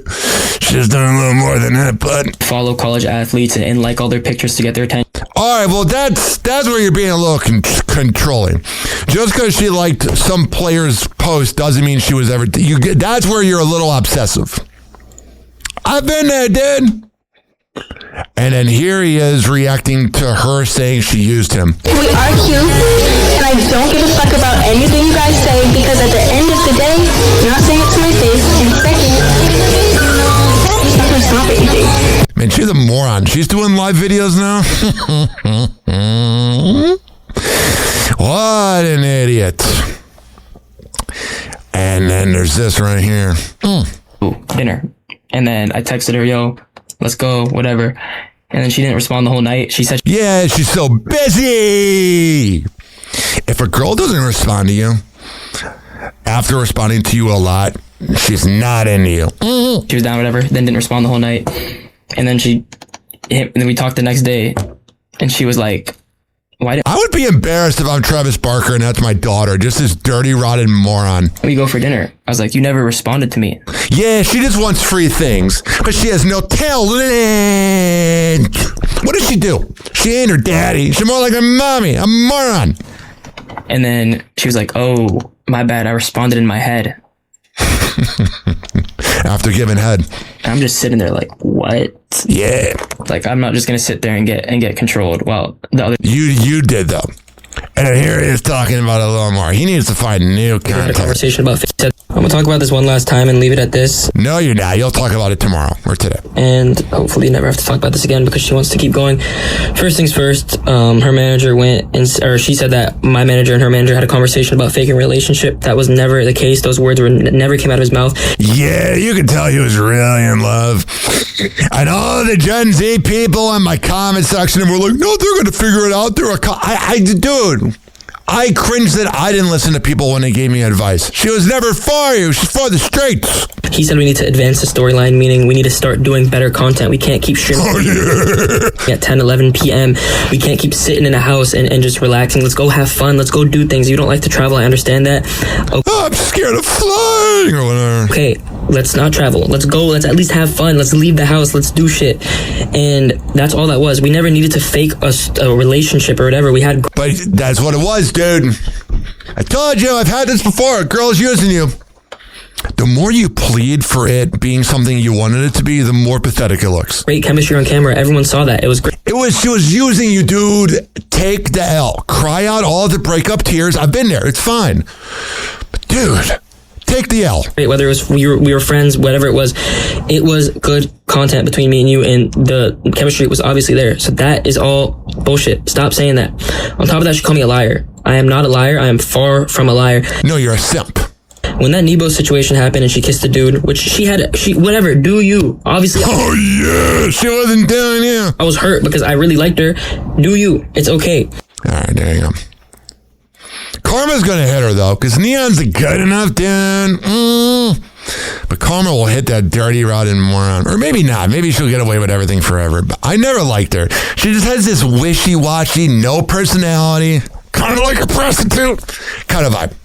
She's done a little more than that, but follow college athletes and like all their pictures to get their attention. All right, well, that's where you're being a little controlling. Just because she liked some player's post doesn't mean she was ever... That's where you're a little obsessive. I've been there, dude. And then here he is reacting to her saying she used him. We argue, and I don't give a fuck about anything you guys say, because at the end of the day, you're not saying it to my face, and second, it's not gonna stop anything. Man, she's a moron. She's doing live videos now? What an idiot. And then there's this right here. Dinner. And then I texted her, yo, let's go, whatever. And then she didn't respond the whole night. She said, yeah, she's so busy. If a girl doesn't respond to you after responding to you a lot, she's not into you. She was down, whatever, then didn't respond the whole night. And then and then we talked the next day, and she was like, I would be embarrassed if I'm Travis Barker and that's my daughter, just this dirty, rotten moron. We go for dinner. I was like, you never responded to me. Yeah, she just wants free things, but she has no talent. What does she do? She ain't her daddy. She's more like her mommy, a moron. And then she was like, oh, my bad. I responded in my head. After giving head. I'm just sitting there like, what? Yeah. Like, I'm not just going to sit there and get controlled. Well, the other... You did, though. And here he is talking about it a little more. He needs to find new content. We had a conversation about... I'm going to talk about this one last time and leave it at this. No, you're not. You'll talk about it tomorrow or today. And hopefully you never have to talk about this again because she wants to keep going. First things first, her manager she said that my manager and her manager had a conversation about faking a relationship. That was never the case. Those words never came out of his mouth. Yeah, you could tell he was really in love. And all the Gen Z people in my comment section were like, no, they're going to figure it out. Dude, I cringed that I didn't listen to people when they gave me advice. She was never for you. She's for the straights. He said we need to advance the storyline, meaning we need to start doing better content. We can't keep streaming at 10, 11 p.m. We can't keep sitting in a house and just relaxing. Let's go have fun. Let's go do things. You don't like to travel. I understand that. Okay. Oh, I'm scared of flying or whatever. Okay, let's not travel. Let's go. Let's at least have fun. Let's leave the house. Let's do shit. And that's all that was. We never needed to fake a relationship or whatever. We had... But that's what it was, dude. I told you, I've had this before. A girl's using you. The more you plead for it being something you wanted it to be, the more pathetic it looks. Great chemistry on camera. Everyone saw that. It was great. She was using you, dude. Take the L. Cry out all the breakup tears. I've been there. It's fine. But dude, take the L. Whether it was we were friends, whatever it was good content between me and you, and the chemistry was obviously there. So that is all bullshit. Stop saying that. On top of that, she called me a liar. I am not a liar. I am far from a liar. No, you're a simp. When that Nebo situation happened and she kissed the dude, which she whatever, do you. Obviously. Oh, yeah. She wasn't doing you. I was hurt because I really liked her. Do you. It's okay. All right, there you go. Karma's going to hit her, though, because Neon's good enough, dude. But Karma will hit that dirty, rotten moron. Or maybe not. Maybe she'll get away with everything forever. But I never liked her. She just has this wishy-washy, no personality, kind of like a prostitute kind of vibe.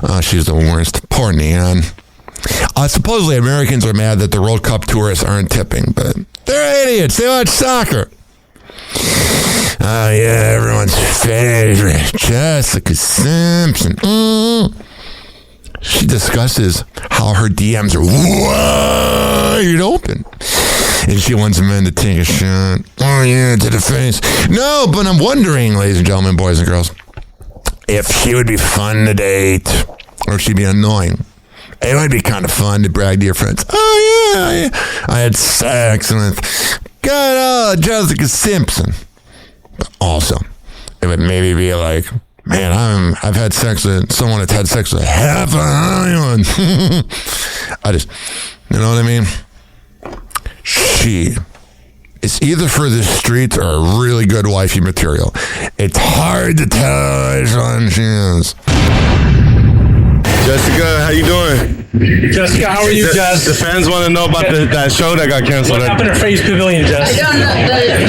Oh, she's the worst. Poor Neon. Supposedly Americans are mad that the World Cup tourists aren't tipping, but they're idiots. They watch soccer. Oh, yeah, everyone's favorite, Jessica Simpson. She discusses how her DMs are wide open. And she wants men to take a shot. Oh, yeah, to the face. No, but I'm wondering, ladies and gentlemen, boys and girls, if she would be fun to date or if she'd be annoying. It would be kind of fun to brag to your friends. Oh, yeah, I had sex with Jessica Simpson. But also, it would maybe be like, man, I've had sex with someone that's had sex with half an island. You know what I mean? She is either for the streets or really good wifey material. It's hard to tell which one she is. Jessica, how you doing? Jessica, how are you, Jess? The fans want to know about that show that got canceled. What happened at Freeze Pavilion, Jess? I don't know.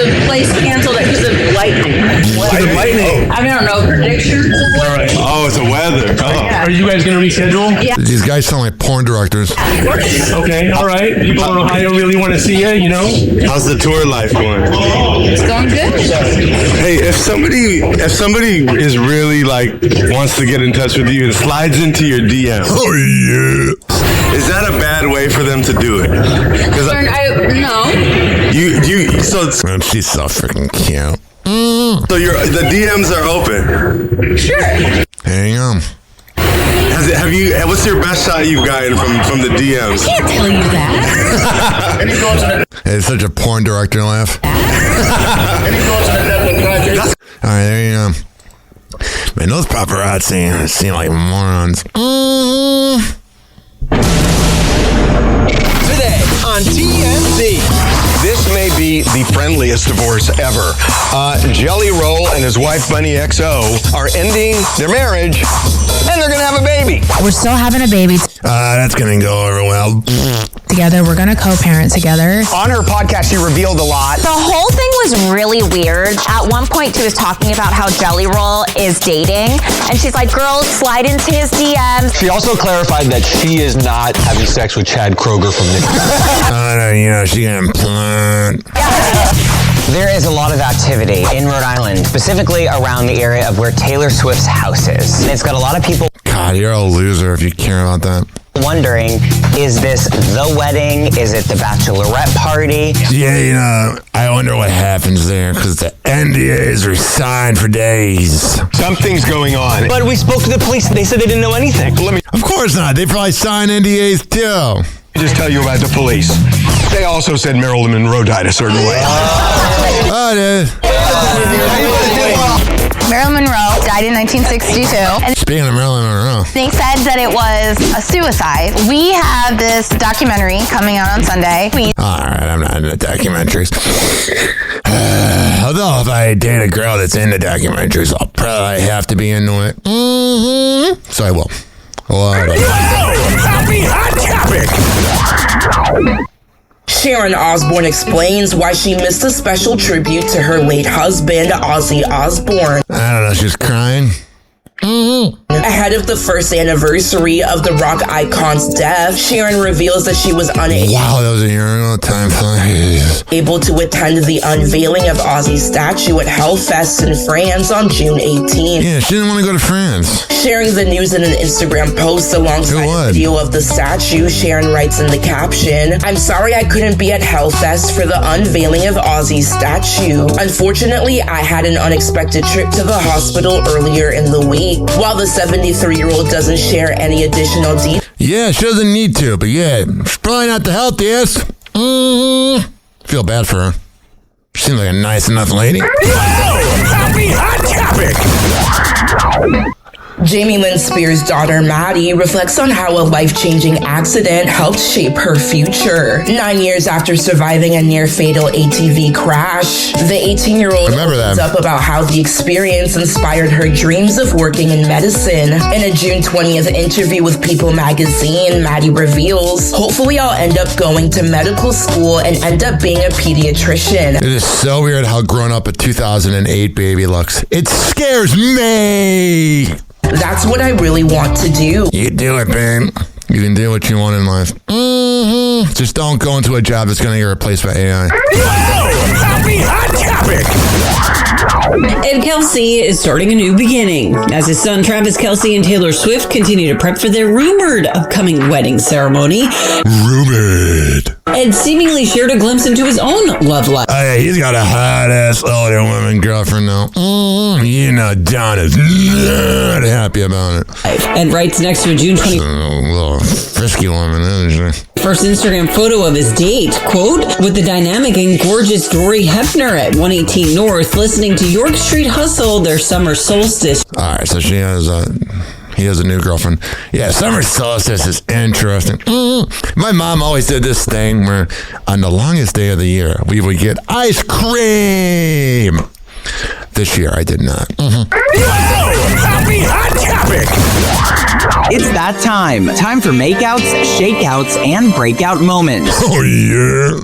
The place canceled it because of lightning. Lightning? I don't know. Predictions. All right. Oh, it's a weather. Oh. Are you guys going to reschedule? Yeah. These guys sound like porn directors. Okay, all right. People in Ohio really want to see you, you know? How's the tour life going? It's going good. Hey, if somebody is really like wants to get in touch with you and slides into your DM. Oh, yeah. Is that a bad way for them to do it? Because No. Man, she's so freaking cute. So the DMs are open. Sure. Hang on. What's your best shot you've gotten from the DMs? I can't tell you that. It's such a porn director laugh. All right, there you go. Man, those paparazzi seem like morons. Today on TMZ. This may be the friendliest divorce ever. Jelly Roll and his wife Bunnie XO are ending their marriage, and they're gonna have a baby. We're still having a baby That's gonna go over well. together. We're gonna co-parent together. On her podcast, she revealed a lot. The whole thing was really weird. At one point, she was talking about how Jelly Roll is dating, and she's like, girls, slide into his DMs. She also clarified that she is not having sex with Chad Kroger from Nick. She gonna plant. There is a lot of activity in Rhode Island, specifically around the area of where Taylor Swift's house is. And it's got a lot of people God, you're a loser if you care about that. wondering, is this the wedding? Is it the bachelorette party? Yeah, I wonder what happens there because the NDAs are signed for days. Something's going on. But we spoke to the police. They said they didn't know anything. Of course not. They probably signed NDAs too. Just tell you about the police. They also said Marilyn Monroe died a certain way. Marilyn Monroe died in 1962. And Speaking of Marilyn Monroe. they said that it was a suicide. We have this documentary coming out on Sunday. Alright, I'm not into documentaries. Although if I date a girl that's into documentaries, I'll probably have to be into it. So I will. Happy Hot Topic! Sharon Osbourne explains why she missed a special tribute to her late husband, Ozzy Osbourne. I don't know, she's crying. Ahead of the first anniversary of the rock icon's death, Sharon reveals that she was unable Wow, that was a year ago. Time flies. to attend the unveiling of Ozzy's statue at Hellfest in France on June 18th. Yeah, she didn't want to go to France. Sharing the news in an Instagram post alongside a video of the statue, Sharon writes in the caption, "I'm sorry I couldn't be at Hellfest for the unveiling of Ozzy's statue. Unfortunately, I had an unexpected trip to the hospital earlier in the week." While the 73-year-old doesn't share any additional details. Yeah, she doesn't need to, but yeah, she's probably not the healthiest. Feel bad for her. She seems like a nice enough lady. Happy Hot Topic! Jamie Lynn Spears' daughter, Maddie, reflects on how a life-changing accident helped shape her future. 9 years after surviving a near-fatal ATV crash, the 18-year-old opens up about how the experience inspired her dreams of working in medicine. In a June 20th interview with People magazine, Maddie reveals, "Hopefully I'll end up going to medical school and end up being a pediatrician." It is so weird how grown up a 2008 baby looks. It scares me. That's what I really want to do. You do it, babe. You can do what you want in life. Just don't go into a job that's going to get replaced by AI. Happy Hot Topic! Ed Kelsey is starting a new beginning as his son Travis Kelsey and Taylor Swift continue to prep for their rumored upcoming wedding ceremony. Rumored. Ed seemingly shared a glimpse into his own love life. Oh, yeah, he's got a hot-ass older woman girlfriend now. You know, Donna's not happy about it. And writes next to a June 20... A little frisky woman, isn't she? First Instagram photo of his date, quote, with the dynamic and gorgeous Dory Hefner at 118 North, listening to York Street Hustle, their summer solstice. All right, so he has a new girlfriend. Yeah, summer solstice is interesting. My mom always did this thing where on the longest day of the year, we would get ice cream. This year, I did not. Happy Hot Topic! It's that time. Time for makeouts, shakeouts, and breakout moments. Oh, yeah.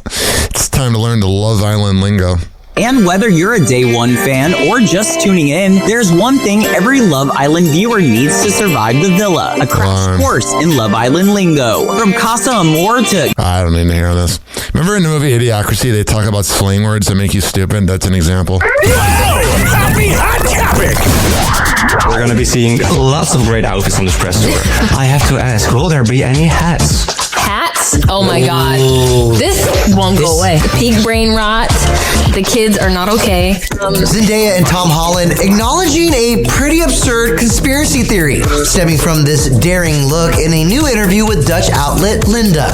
It's time to learn the Love Island lingo. And whether you're a Day One fan or just tuning in, there's one thing every Love Island viewer needs to survive the villa. A crash course in Love Island lingo. From Casa Amor to... I don't need to hear this. Remember in the movie Idiocracy, they talk about slang words that make you stupid? That's an example. Happy Hot Topic! We're going to be seeing lots of great outfits on this press tour. I have to ask, will there be any hats? Hats? Oh my God. This won't go away. Peak brain rot. The kids are not okay. Zendaya and Tom Holland acknowledging a pretty absurd conspiracy theory stemming from this daring look in a new interview with Dutch outlet Linda.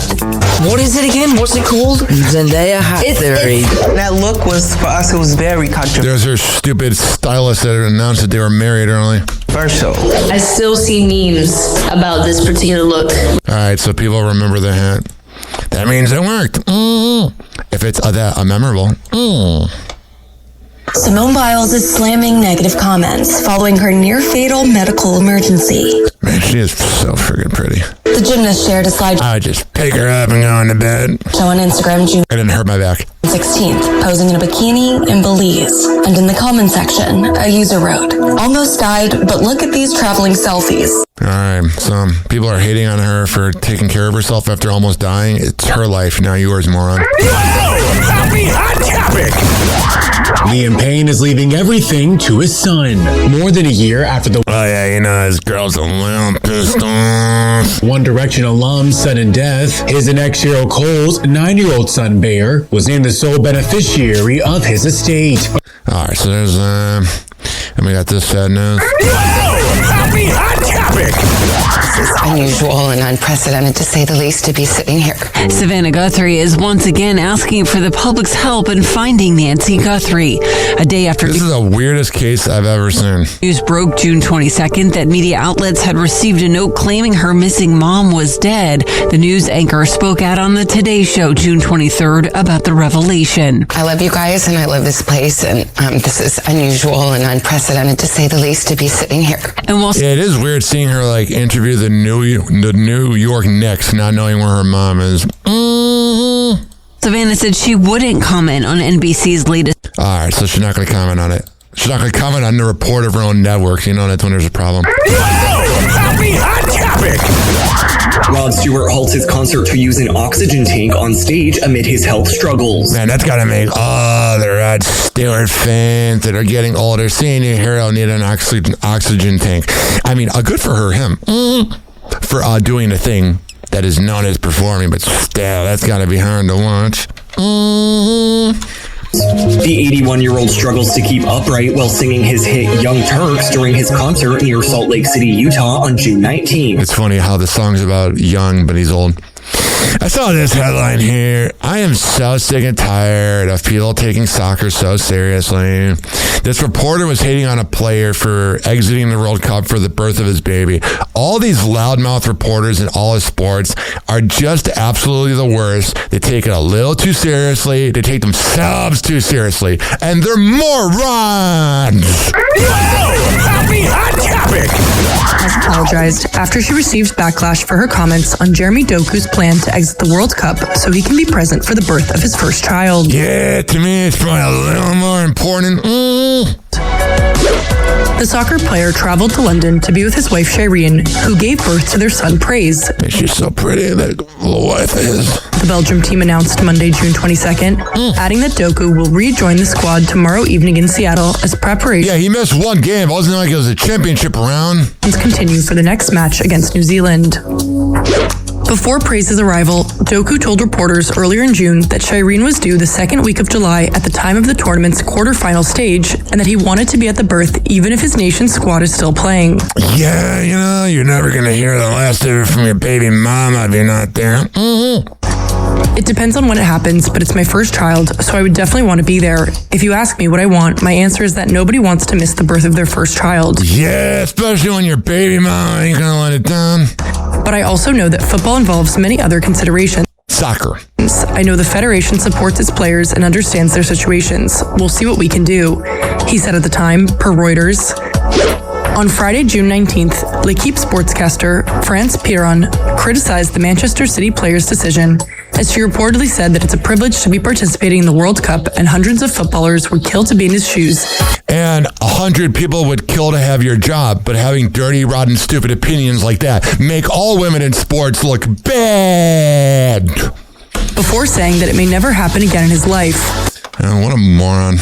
What is it again? What's it called? Zendaya hat theory. That look was, for us, it was very controversial. There's her stupid stylist that announced that they were married early. I still see memes about this particular look. All right, so people remember the hat. That means it worked. If it's memorable. Simone Biles is slamming negative comments following her near-fatal medical emergency. Man, she is so friggin' pretty. The gymnast shared a slide I just pick her up and go into bed. show on Instagram June It didn't hurt my back. 16th, posing in a bikini in Belize. And in the comment section, a user wrote, "Almost died, but look at these traveling selfies." All right, so people are hating on her for taking care of herself after almost dying. It's her life, now yours, moron. Happy Hot Topic! Liam Payne is leaving everything to his son. More than a year after the his girl's a little pissed off. One Direction alum's sudden death, his and ex-Cheryl Cole's 9-year-old son Bear was named the sole beneficiary of his estate. All right, so there's and we got this sad news. Happy Hot Topic! This is unusual and unprecedented, to say the least, to be sitting here. Savannah Guthrie is once again asking for the public's help in finding Nancy Guthrie. A day after This is the weirdest case I've ever seen. news broke June 22nd that media outlets had received a note claiming her missing mom was dead. The news anchor spoke out on the Today Show June 23rd about the revelation. I love you guys and I love this place, and this is unusual and unprecedented, to say the least, to be sitting here. And while Yeah, it is weird seeing her like interview the New York Knicks, not knowing where her mom is. Savannah said she wouldn't comment on NBC's latest. All right, so she's not going to comment on it. She's not going to comment on the report of her own network. You know, that's when there's a problem. Happy Hot Topic! Rod Stewart halts his concert to use an oxygen tank on stage amid his health struggles. Man, that's got to make all the Rod Stewart fans that are getting older, seeing your hero need an oxygen tank. I mean, good for him, for doing a thing that is known as performing, but still, that's got to be hard to watch. The 81-year-old struggles to keep upright while singing his hit Young Turks during his concert near Salt Lake City, Utah on June 19th. It's funny how the song's about young, but he's old. I saw this headline here. I am so sick and tired of people taking soccer so seriously. This reporter was hating on a player for exiting the World Cup for the birth of his baby. All these loudmouth reporters in all of sports are just absolutely the worst. They take it a little too seriously. They take themselves too seriously. And they're morons. Happy Hot Topic! Has apologized after she received backlash for her comments on Jeremy Doku's plan to exit the World Cup so he can be present for the birth of his first child. Yeah, to me, it's probably a little more important. The The soccer player traveled to London to be with his wife Shireen, who gave birth to their son Praise. She's so pretty, that little wife is. The Belgium team announced Monday, June 22nd, adding that Doku will rejoin the squad tomorrow evening in Seattle as preparation. Yeah, he missed one game. It wasn't like it was a championship round. Continue for the next match against New Zealand. Before Praise's arrival, Doku told reporters earlier in June that Shireen was due the second week of July at the time of the tournament's quarterfinal stage, and that he wanted to be at the birth even if his nation's squad is still playing. Yeah, you're never going to hear the last of it from your baby mama if you're not there. It depends on when it happens, but it's my first child, so I would definitely want to be there. If you ask me what I want, my answer is that nobody wants to miss the birth of their first child. Yeah, especially when your baby mama ain't going to let it down. But I also know that football involves many other considerations. Soccer. I know the federation supports its players and understands their situations. We'll see what we can do, he said at the time, per Reuters. On Friday, June 19th, L'Equipe sportscaster France Piron criticized the Manchester City players' decision, as she reportedly said that it's a privilege to be participating in the World Cup and hundreds of footballers would kill to be in his shoes. And 100 people would kill to have your job, but having dirty, rotten, stupid opinions like that make all women in sports look bad. Before saying that it may never happen again in his life. Oh, what a moron.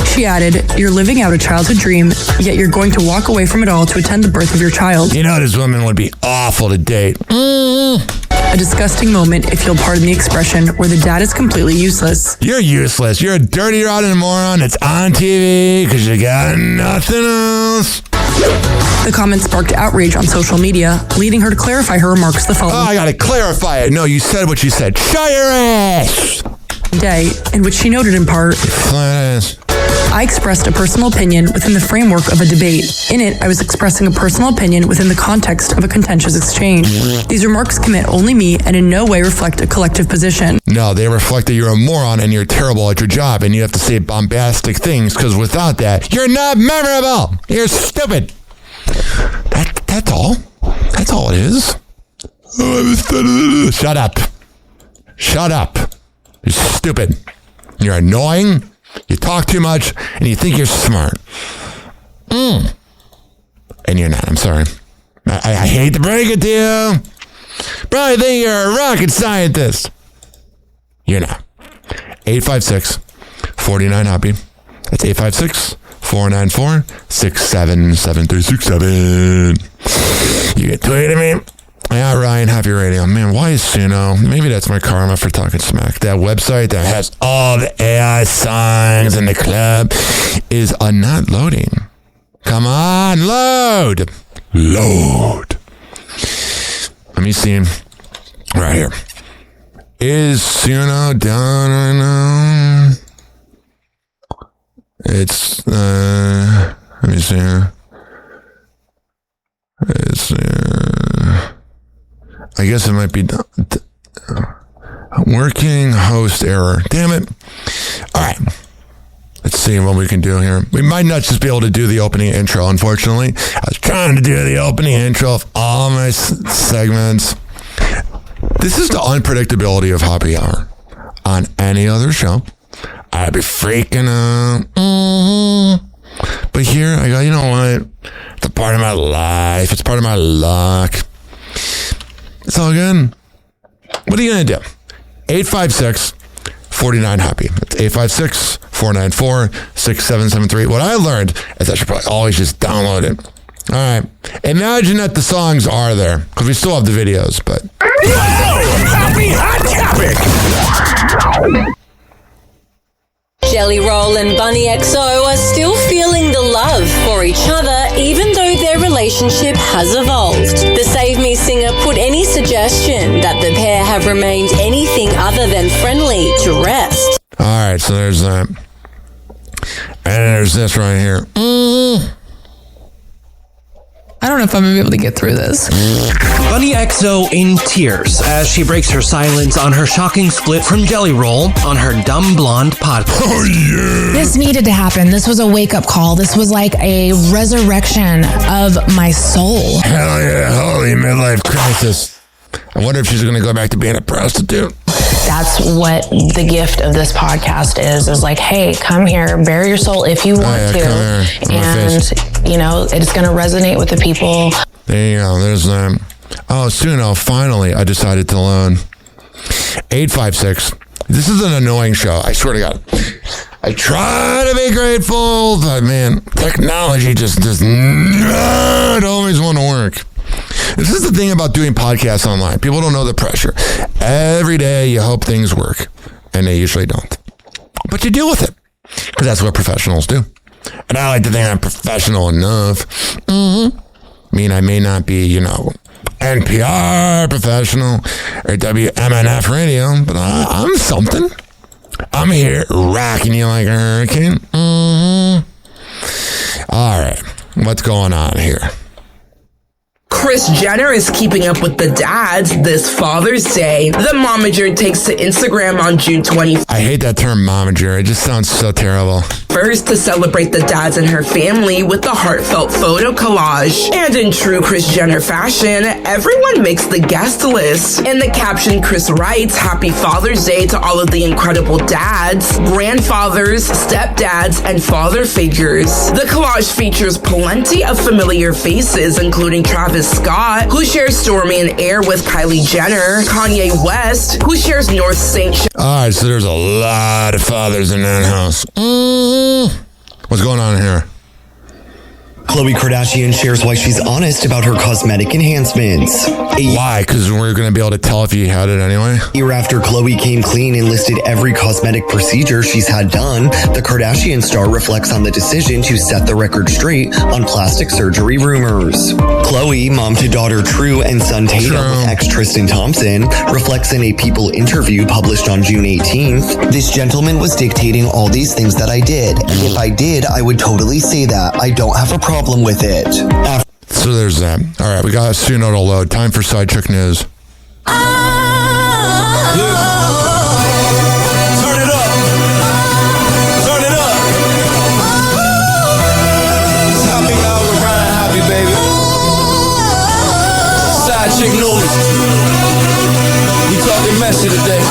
She added, "You're living out a childhood dream, yet you're going to walk away from it all to attend the birth of your child." You know this woman would be awful to date. A disgusting moment, if you'll pardon the expression, where the dad is completely useless. You're useless. You're a dirty, rotten moron that's on TV because you got nothing else. The comment sparked outrage on social media, leading her to clarify her remarks the following I gotta clarify it. No, you said what you said. Shut your ass! Day, in which she noted in part, I expressed a personal opinion within the framework of a debate. In it, I was expressing a personal opinion within the context of a contentious exchange. These remarks commit only me and in no way reflect a collective position. No, they reflect that you're a moron and you're terrible at your job and you have to say bombastic things because without that, you're not memorable. You're stupid. That's all. That's all it is. Shut up. Shut up. You're stupid. You're annoying. You talk too much, and you think you're smart. And you're not. I'm sorry. I hate to break it to you. Probably think you're a rocket scientist. You're not. 856-49-HOPPY. That's 856-494-677367. You can tweet at me. Yeah, Ryan, Happy Radio. Man, why is Suno? Maybe that's my karma for talking smack. That website that has all the AI songs in the club is not loading. Come on, load. Load. Let me see. Right here. Is Suno down right now? It's, let me see. It's, I guess it might be working host error. Damn it. All right. Let's see what we can do here. We might not just be able to do the opening intro, unfortunately. I was trying to do the opening intro of all my segments. This is the unpredictability of Happy Hour. On any other show, I'd be freaking out. But here, I go, you know what? It's a part of my life. It's part of my luck. It's all good. What are you going to do? 856-49-HOPPY. That's 856-494-6773. What I learned is I should probably always just download it. All right. Imagine that the songs are there, because we still have the videos, but... Happy Hot Topic! Jelly Roll and Bunnie XO are still feeling the love for each other, even though their relationship has evolved. The Save Me singer put any suggestion that the pair have remained anything other than friendly to rest. All right, so there's that. And there's this right here. I don't know if I'm going to be able to get through this. Bunnie XO in tears as she breaks her silence on her shocking split from Jelly Roll on her Dumb Blonde podcast. Oh, yeah. This needed to happen. This was a wake-up call. This was like a resurrection of my soul. Hell yeah, holy midlife crisis. I wonder if she's going to go back to being a prostitute. That's what the gift of this podcast is like, hey, come here, bare your soul if you want to. And, you know, it's going to resonate with the people. There you go. There's Suno, finally, I decided to learn. 856. This is an annoying show. I swear to God. I try to be grateful, but man, technology just it always want to work. This is the thing about doing podcasts online. People don't know the pressure. Every day you hope things work, and they usually don't. But you deal with it, because that's what professionals do. And I like to think I'm professional enough. I mean, I may not be, you know, NPR professional or WMNF radio, but I'm something. I'm here rocking you like a hurricane. All right, what's going on here? Kris Jenner is keeping up with the dads this Father's Day. The momager takes to Instagram on June 20th. I hate that term momager. It just sounds so terrible. First, to celebrate the dads and her family with a heartfelt photo collage. And in true Kris Jenner fashion, everyone makes the guest list. In the caption, Kris writes, "Happy Father's Day to all of the incredible dads, grandfathers, stepdads, and father figures." The collage features plenty of familiar faces, including Travis Scott, who shares Stormy and Air with Kylie Jenner, Kanye West, who shares North St. All right, so there's a lot of fathers in that house. What's going on here? Khloe Kardashian shares why she's honest about her cosmetic enhancements. Why? Because we're going to be able to tell if you had it anyway? A year after Khloe came clean and listed every cosmetic procedure she's had done, the Kardashian star reflects on the decision to set the record straight on plastic surgery rumors. Khloe, mom to daughter True and son Tatum with ex Tristan Thompson, reflects in a People interview published on June 18th. "This gentleman was dictating all these things that I did. And if I did, I would totally say that. I don't have a problem with it." So there's that. All right, we got a Suno to load. Time for Side Chick News. Chick news. We talking messy today.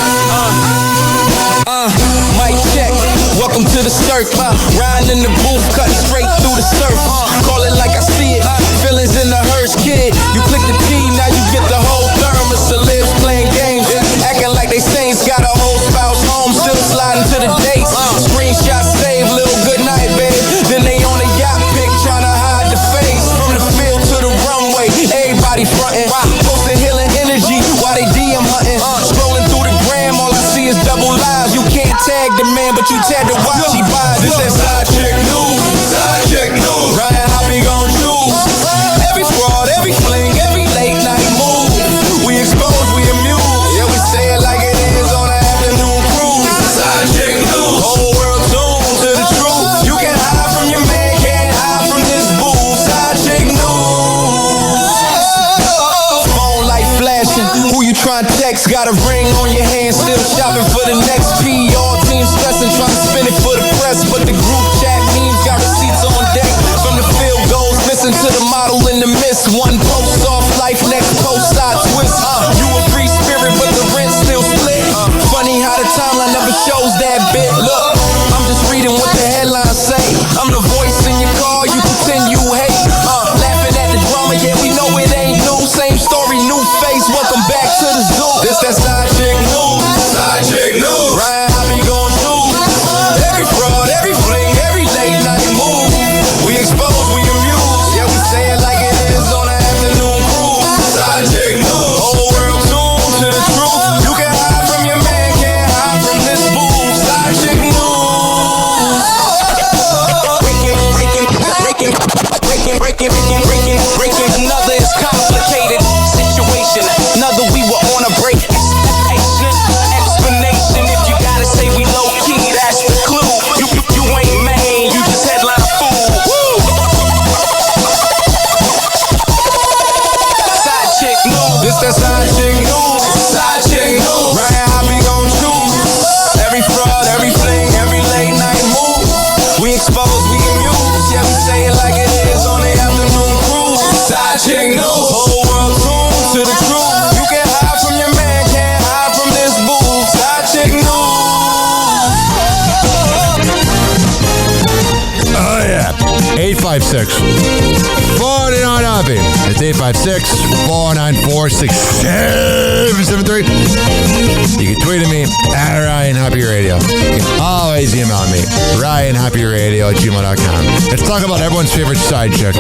Mic check. Welcome to the skirt. Riding in the booth, cutting straight through the surf. Call it like I see it. Feelings in the hearse, kid. You click the P, now you get the whole thermos. The lives playing games, acting like they saints. Got a whole spouse home, still sliding to the dates. Screenshot save, little good night, babe. Then they on a yacht pic, trying to hide the face. From the field to the runway, everybody frontin'. Posting healing energy while they DM hunting. Scrolling through the gram, all I see is double lives. You can't tag the man, but you tag the watch he buys. This that side chick news. Side chick news. Ryan Hoppe gon' choose. Every fraud, every fling, every late night move. We expose, we amuse. Yeah, we say it like it is on an afternoon cruise. Side chick news. Whole world tuned to the truth. You can hide from your man, can't hide from this booth. Side chick news. Phone light flashing. Who you trying to text? Got a ring on your hand, still shopping for the next P. All teams stressing, trying to spin it for the press, but the group chat memes got receipts on deck. From the field goals, missing to the model in the mist. One post off life, next post side twist. You a free spirit, but the rent still split. Funny how the timeline never shows that bit. Look, I'm just reading what the headlines say. I'm the voice in your car, you pretend you hate. Laughing at the drama, yeah, we know it ain't new. Same story, new face, welcome back to the zoo. This that side chick news. Side chick news. Ryan Hoppe gon' choose. Every fraud, every fling, every late night move. We expose, we amuse. Yeah, we say it like it is on an afternoon cruise. Side chick news. Whole world tuned to the truth. You can hide from your man, can't hide from this booth. Side chick news. Breaking. Another is complicated situation. Another we were on a break. Explanation. If you gotta say we low key, that's the clue. You ain't main, you just headline fool. Side chick news. This that side chick news. Side chick news. Ryan Hoppe gon' choose. Every fraud, every fling, every late night move. We expose, we amuse. Yeah, we say it like it is on the afternoon cruise. Side chick news. Whole world tuned to the truth. You can hide from your man, can't hide from this booth. Side 856-49 Hoppy. It's 856-494-6773. You can tweet at me at Ryan Hoppy Radio. You can always email me, RyanHoppyRadio@gmail.com. Let's talk about everyone's favorite side chick.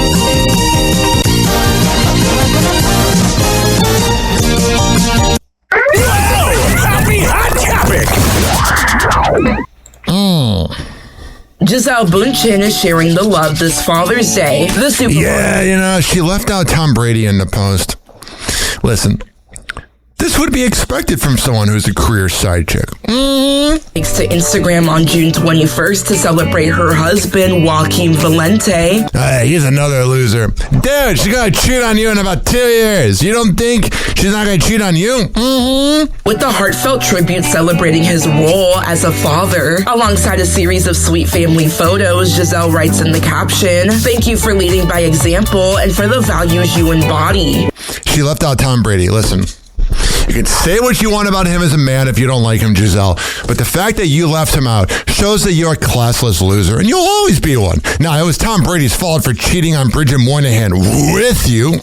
Happy Hot Topic! Gisele Bündchen is sharing the love this Father's Day. The Super Yeah, she left out Tom Brady in the post. Listen, this would be expected from someone who's a career side chick. Thanks to Instagram on June 21st to celebrate her husband, Joaquin Valente. Hey, he's another loser. Dude, she's gonna cheat on you in about 2 years. You don't think she's not gonna cheat on you? With the heartfelt tribute celebrating his role as a father. Alongside a series of sweet family photos, Gisele writes in the caption, "Thank you for leading by example and for the values you embody." She left out Tom Brady. Listen. You can say what you want about him as a man if you don't like him, Gisele. But the fact that you left him out shows that you're a classless loser, and you'll always be one. Now, it was Tom Brady's fault for cheating on Bridget Moynihan with you.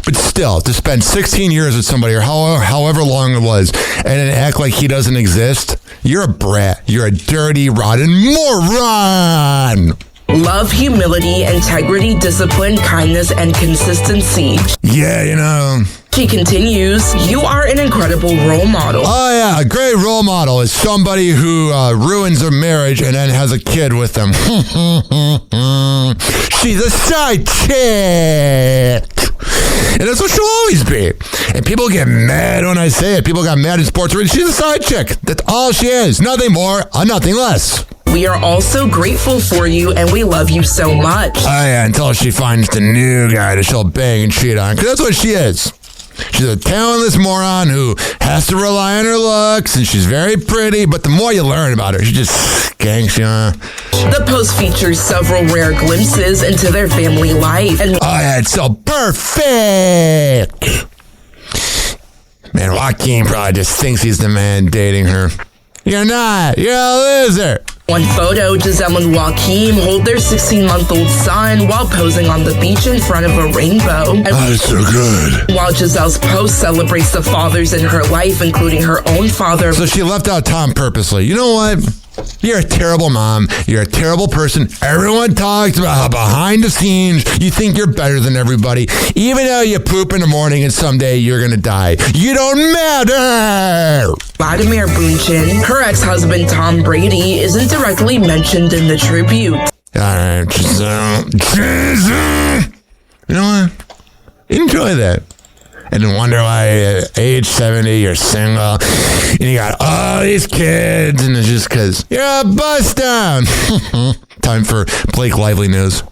But still, to spend 16 years with somebody, or however long it was, and then act like he doesn't exist, you're a brat. You're a dirty, rotten moron. Love, humility, integrity, discipline, kindness, and consistency. Yeah, She continues, "You are an incredible role model." Oh, yeah. A great role model is somebody who ruins a marriage and then has a kid with them. She's a side chick. And that's what she'll always be. And people get mad when I say it. People got mad in sports. She's a side chick. That's all she is. Nothing more, nothing less. We are all so grateful for you, and we love you so much. Oh, yeah, until she finds the new guy that she'll bang and cheat on. Because that's what she is. She's a talentless moron who has to rely on her looks, and she's very pretty, but the more you learn about her, she just skanks you. The post features several rare glimpses into their family life. And oh, yeah, it's so perfect. Man, Joaquin probably just thinks he's the man dating her. You're not. You're a loser. One photo, Gisele and Joaquin hold their 16-month-old son while posing on the beach in front of a rainbow. And that's so good. While Giselle's post celebrates the fathers in her life, including her own father. So she left out Tom purposely. You know what? You're a terrible mom. You're a terrible person. Everyone talks about how behind the scenes you think you're better than everybody, even though you poop in the morning and someday you're going to die. You don't matter. Vladimir Bündchen, her ex-husband Tom Brady, isn't directly mentioned in the tribute. All right, Gisele. You know what? Enjoy that. And then wonder why at age 70 you're single and you got all these kids, and it's just because you're a bust down. Time for Blake Lively news.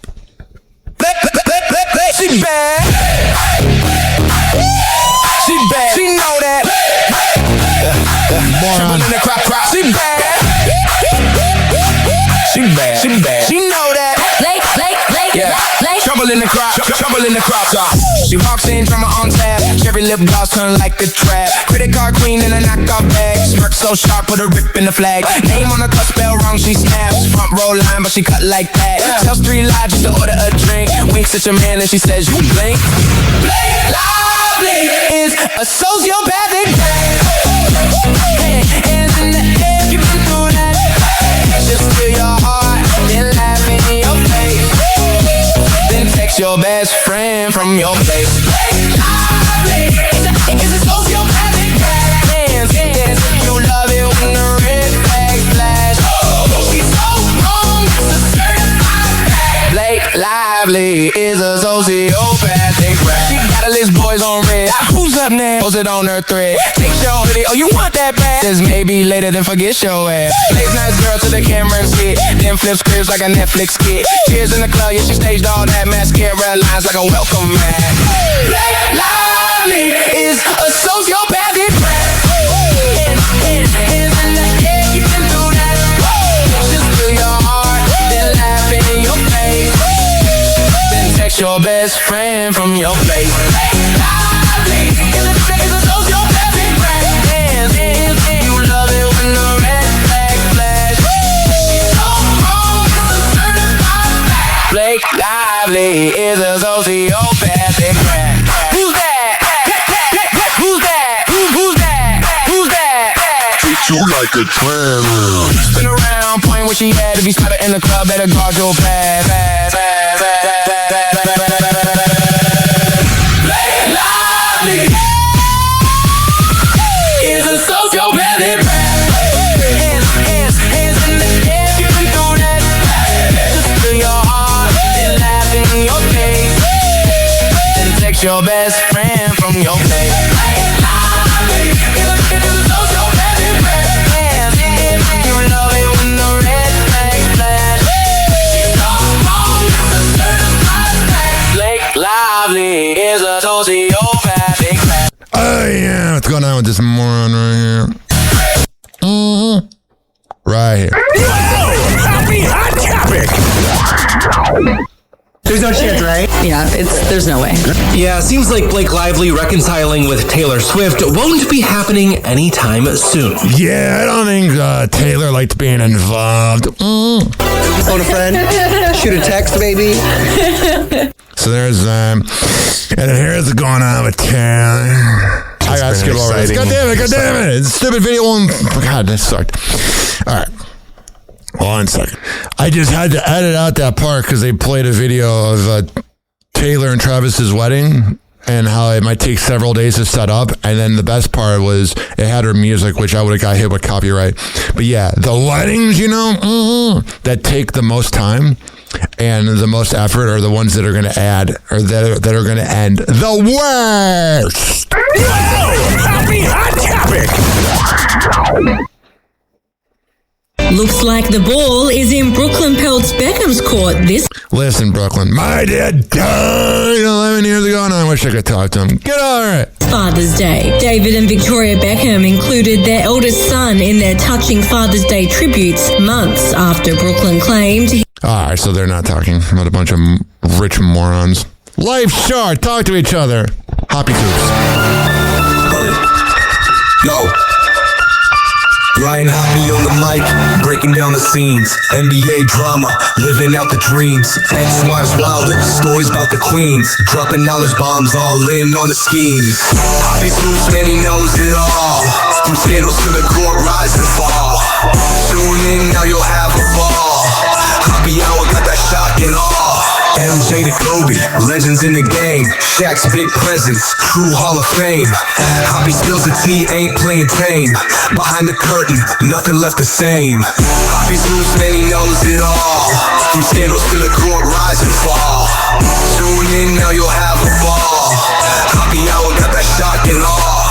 She bad. She bad. She know that. Moron. In the crop. She bad. She bad. She bad. She know that. Yeah. Trouble in the crop. Trouble in the crop top. She walks in, drama on tap. Cherry lip gloss turn like a trap. Credit card queen in a knockoff bag. Smirk so sharp, put a rip in the flag. Name on the cut, spell wrong, she snaps. Front row line, but she cut like that. Tells 3 lies just to order a drink. Winks at your man and she says you blink. Blake Lively is a sociopathic man. Hands in the air, you've been through that. She'll steal your heart, then laugh in your face. Then text your best friend from your place. Blake Lively is a sociopathic man. Dance, you love it when the red flags flash. She's so wrong, it's a certified fact. Blake Lively is a sociopathic rat. She got a list boys on red. Who's up next? Post it on her thread. Take your hoodie, oh you want that bad? Says maybe later, then forget your ass. Blake's nice girl to the camera and skit. Then flip scripts like a Netflix skit. Cheers in the club, yeah she staged all that. Mascara lines like a welcome mat. Blake Lively is a sociopathic rat. Hands in the air, you can do that. Just steal your heart, then laugh in your face. Then text your best friend from your place. Blake Lively is a sociopathic rat. Hands, you love it when the red flag flash. She's so wrong, it's a certified fact. Lively is a sociopathic rat. Who's that? Who's that? Who's that? Who's that? Treat you like a tramp. Spin around, point where she at. If you spot her in the club, better guard your pass. Lively is a sociopathic rat. Hands in the air, you can do that. Just feel your heart and laugh in your face. Then text your best friend from your place. You love it when the red flags flash. Blake Lively is a sociopathic rat. Oh yeah, what's going on with this moron right here? Right here. Happy hot topic. There's no chance, right? Yeah, there's no way. Yeah, seems like Blake Lively reconciling with Taylor Swift won't be happening anytime soon. Yeah, I don't think Taylor liked being involved. Phone a friend, shoot a text, baby. So there's and here's what's going on with Taylor. I gotta skip over this. God damn it. This stupid video won't. God, this sucked. All right. Hold on a second. I just had to edit out that part because they played a video of Taylor and Travis's wedding and how it might take several days to set up. And then the best part was it had her music, which I would have got hit with copyright. But yeah, the weddings, that take the most time and the most effort are the ones that are going to add or that are going to end the worst. Happy hot topic. Looks like the ball is in Brooklyn Peltz Beckham's court this. Listen, Brooklyn, my dad died 11 years ago and I wish I could talk to him. Get over it. Father's Day. David and Victoria Beckham included their eldest son in their touching Father's Day tributes months after Brooklyn claimed. All right, so they're not talking about a bunch of rich morons. Life's short. Talk to each other. Hoppy coops. Yo. Ryan Hoppe on the mic, breaking down the scenes. NBA drama, living out the dreams. Ex-wives wilder, stories about the queens. Dropping knowledge bombs, all in on the schemes. Hoppe Scoops, man, he knows it all. From scandals to the court, rise and fall. Tune in, now you'll have a ball. Hoppe Hour got that shock and awe. MJ to Kobe, legends in the game. Shaq's big presence, true Hall of Fame. Hoppe spills the tea, ain't playing tame. Behind the curtain, nothing left the same. Hoppe's loose, man, he knows it all. From scandals to the court, rise and fall. Tune in, now you'll have a ball. Hoppe Hour got that shock and awe.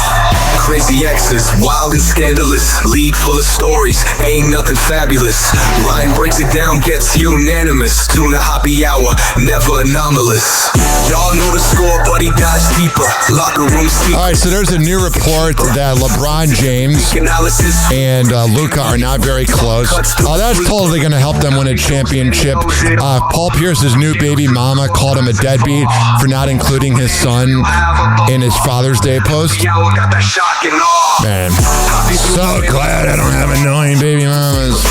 Crazy exes, wild and scandalous. League full of stories, ain't nothing fabulous. Ryan breaks it down, gets unanimous. Tune the Hoppe Hour, never anomalous. Y'all know the score, but he dives deeper. Locker room secret. All right, so there's a new report that LeBron James and Luka are not very close. That's totally going to help them win a championship. Paul Pierce's new baby mama called him a deadbeat for not including his son in his Father's Day post. Man, so glad I don't have annoying baby mamas.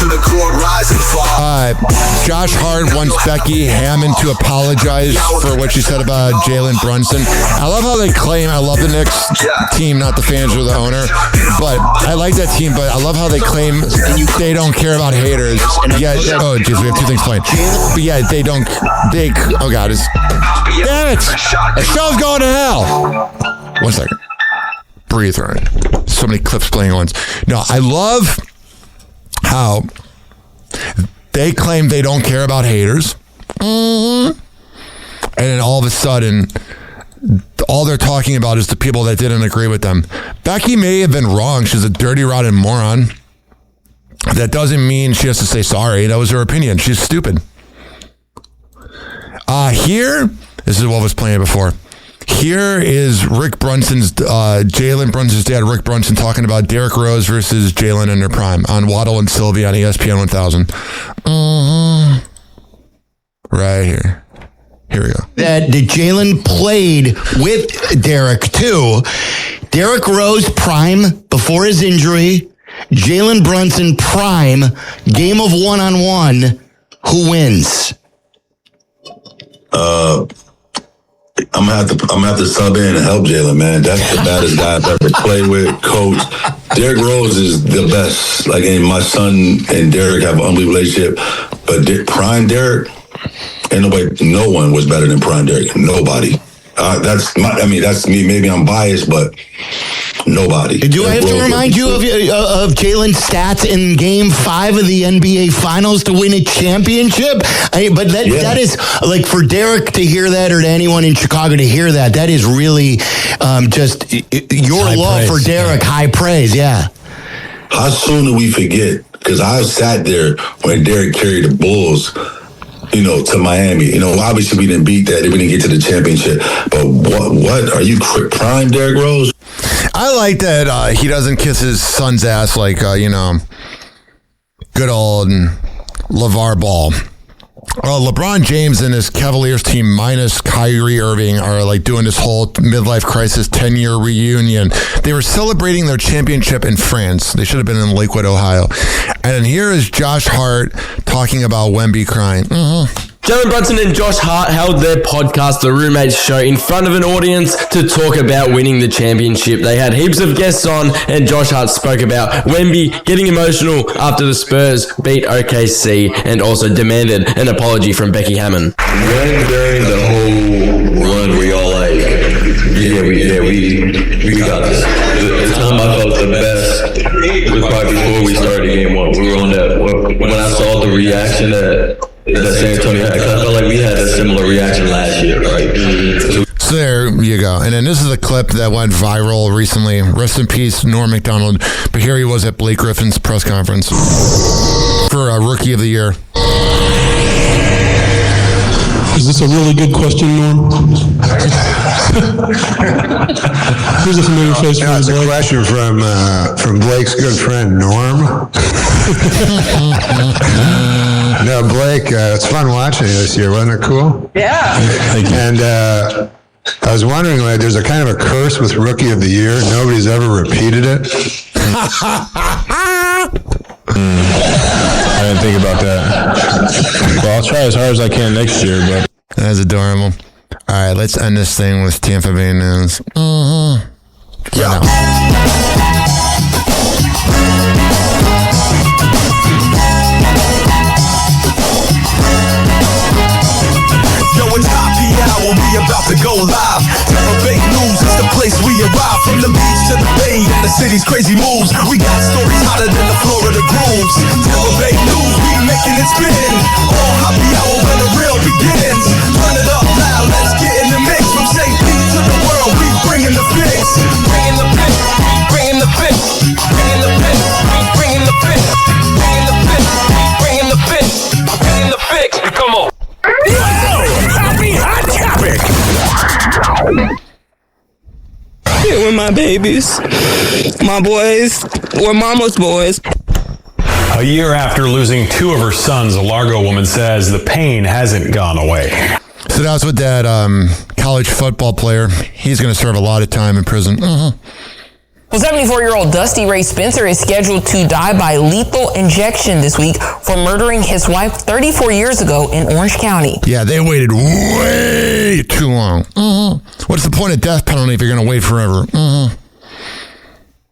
Josh Hart wants Becky Hammond to apologize for what she said about Jalen Brunson. I love how they claim, I love the Knicks team, not the fans or the owner, but I like that team, but I love how they claim they don't care about haters. Yeah, oh jeez, we have two things playing. But yeah, oh God, damn it! The show's going to hell. 1 second. Breathe, right? So many clips playing at once. No, I love how they claim they don't care about haters. And then all of a sudden, all they're talking about is the people that didn't agree with them. Becky may have been wrong. She's a dirty, rotten moron. That doesn't mean she has to say sorry. That was her opinion. She's stupid. Here, this is what was playing before. Here is Rick Brunson's, Jalen Brunson's dad, Rick Brunson, talking about Derrick Rose versus Jalen in their prime on Waddle and Sylvie on ESPN 1000. Right here. Here we go. That Jalen played with Derrick, too. Derrick Rose prime before his injury. Jalen Brunson prime. Game of one-on-one. Who wins? I'm gonna have to sub in and help Jalen, man. That's the baddest guy I've ever played with, coach. Derrick Rose is the best. Like, and my son and Derrick have an unbelievable relationship. But prime Derrick, no one was better than prime Derrick. Nobody. That's me. Maybe I'm biased, but nobody. Do I have to remind you of Jalen's stats in Game 5 of the NBA Finals to win a championship? That is, like, for Derek to hear that, or to anyone in Chicago to hear that, that is really just your high love praise for Derek. Yeah. High praise, yeah. How soon do we forget? Because I sat there when Derek carried the Bulls, to Miami. Obviously we didn't beat that. We didn't get to the championship. But what are you, prime Derrick Rose? I like that he doesn't kiss his son's ass like, good old LeVar Ball. LeBron James and his Cavaliers team minus Kyrie Irving are like doing this whole midlife crisis 10-year reunion. They were celebrating their championship in France. They should have been in Lakewood, Ohio. And then here is Josh Hart talking about Wemby crying. Jalen Brunson and Josh Hart held their podcast, The Roommates Show, in front of an audience to talk about winning the championship. They had heaps of guests on, and Josh Hart spoke about Wemby getting emotional after the Spurs beat OKC and also demanded an apology from Becky Hammon. When during the whole run were y'all like, we got this. The time I felt the best was probably before we started game 1. We were on that, when I saw the reaction that San Antonio had, because I felt like we had a similar reaction last year, right? So there you go. And then this is a clip that went viral recently. Rest in peace, Norm Macdonald. But here he was at Blake Griffin's press conference for Rookie of the Year. Is this a really good question, Norm? Here's a familiar face. Yeah, it's a question from Blake's good friend, Norm. No, Blake, it's fun watching you this year. Wasn't it cool? Yeah. And I was wondering, like, there's a kind of a curse with Rookie of the Year. Nobody's ever repeated it. I didn't think about that. Well, I'll try as hard as I can next year, but... That's adorable. All right, let's end this thing with Tampa Bay news. Yeah. Yo, it's happy hour, we about to go live. Tampa Bay News is the place we arrive. From the beach to the bay and the city's crazy moves. We got stories hotter than the Florida grooves. Tampa Bay News, we making it spin. All happy hour when the real begins. Turn it up loud, let's get in the mix. From St. Pete to the world, we bringing the fix. Bringing the fix, bringing the fix, bringing the fix, bringing the fix, bringing the fix, bringing the fix, bringing the fix. Come on. Happy Hot Topic. Here with my babies, my boys, or mama's boys. A year after losing 2 of her sons, a Largo woman says the pain hasn't gone away. So that's what that college football player, he's going to serve a lot of time in prison. Well, 74-year-old Dusty Ray Spencer is scheduled to die by lethal injection this week for murdering his wife 34 years ago in Orange County. Yeah, they waited way too long. What's the point of death penalty if you're going to wait forever?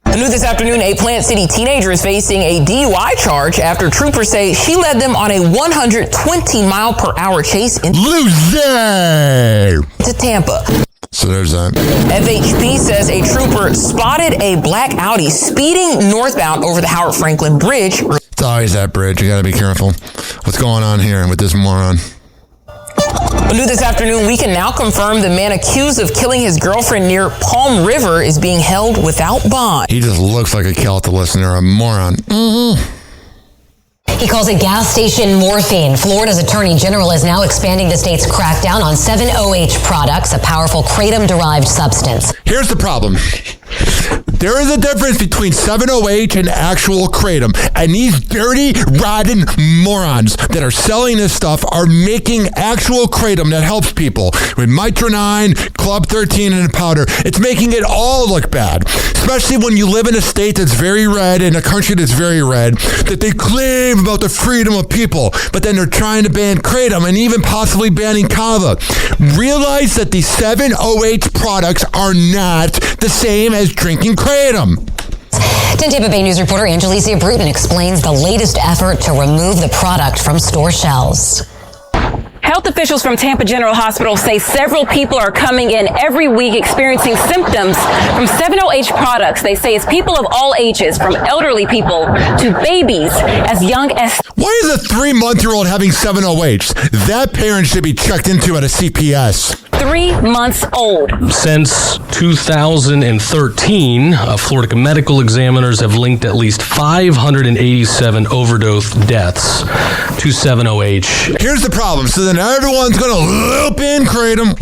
New this afternoon, a Plant City teenager is facing a DUI charge after troopers say she led them on a 120-mile-per-hour chase into Tampa. So there's that. FHP says a trooper spotted a black Audi speeding northbound over the Howard Franklin Bridge. It's always that bridge. You got to be careful. What's going on here with this moron? New this afternoon, we can now confirm the man accused of killing his girlfriend near Palm River is being held without bond. He just looks like a Celta listener, a moron. He calls it gas station morphine. Florida's Attorney General is now expanding the state's crackdown on 7-OH products, a powerful kratom-derived substance. Here's the problem. There is a difference between 7-OH and actual kratom. And these dirty, rotten morons that are selling this stuff are making actual kratom that helps people with Mitra 9, Club 13, and powder. It's making it all look bad, especially when you live in a state that's very red, in a country that's very red, that they claim about the freedom of people, but then they're trying to ban kratom and even possibly banning kava. Realize that these 7-OH products are not the same as drinking kratom. 10 Tampa Bay News reporter Angelicia Bruton explains the latest effort to remove the product from store shelves. Health officials from Tampa General Hospital say several people are coming in every week experiencing symptoms from 7-OH products. They say it's people of all ages, from elderly people to babies as young as... Why is a 3-month-old having 7-OH? That parent should be checked into at a CPS. 3 months old. Since 2013, Florida medical examiners have linked at least 587 overdose deaths to 7-OH. Here's the problem. So then everyone's going to loop in kratom.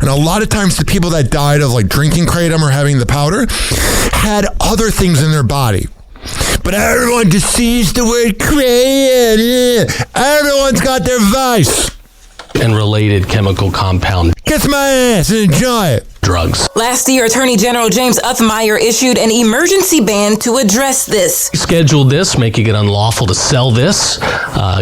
And a lot of times the people that died of like drinking kratom or having the powder had other things in their body. But everyone just sees the word kratom. Everyone's got their vice. And related chemical compound. Kiss my ass and enjoy it. Drugs. Last year, Attorney General James Uthmeyer issued an emergency ban to address this. Scheduled this, making it unlawful to sell this.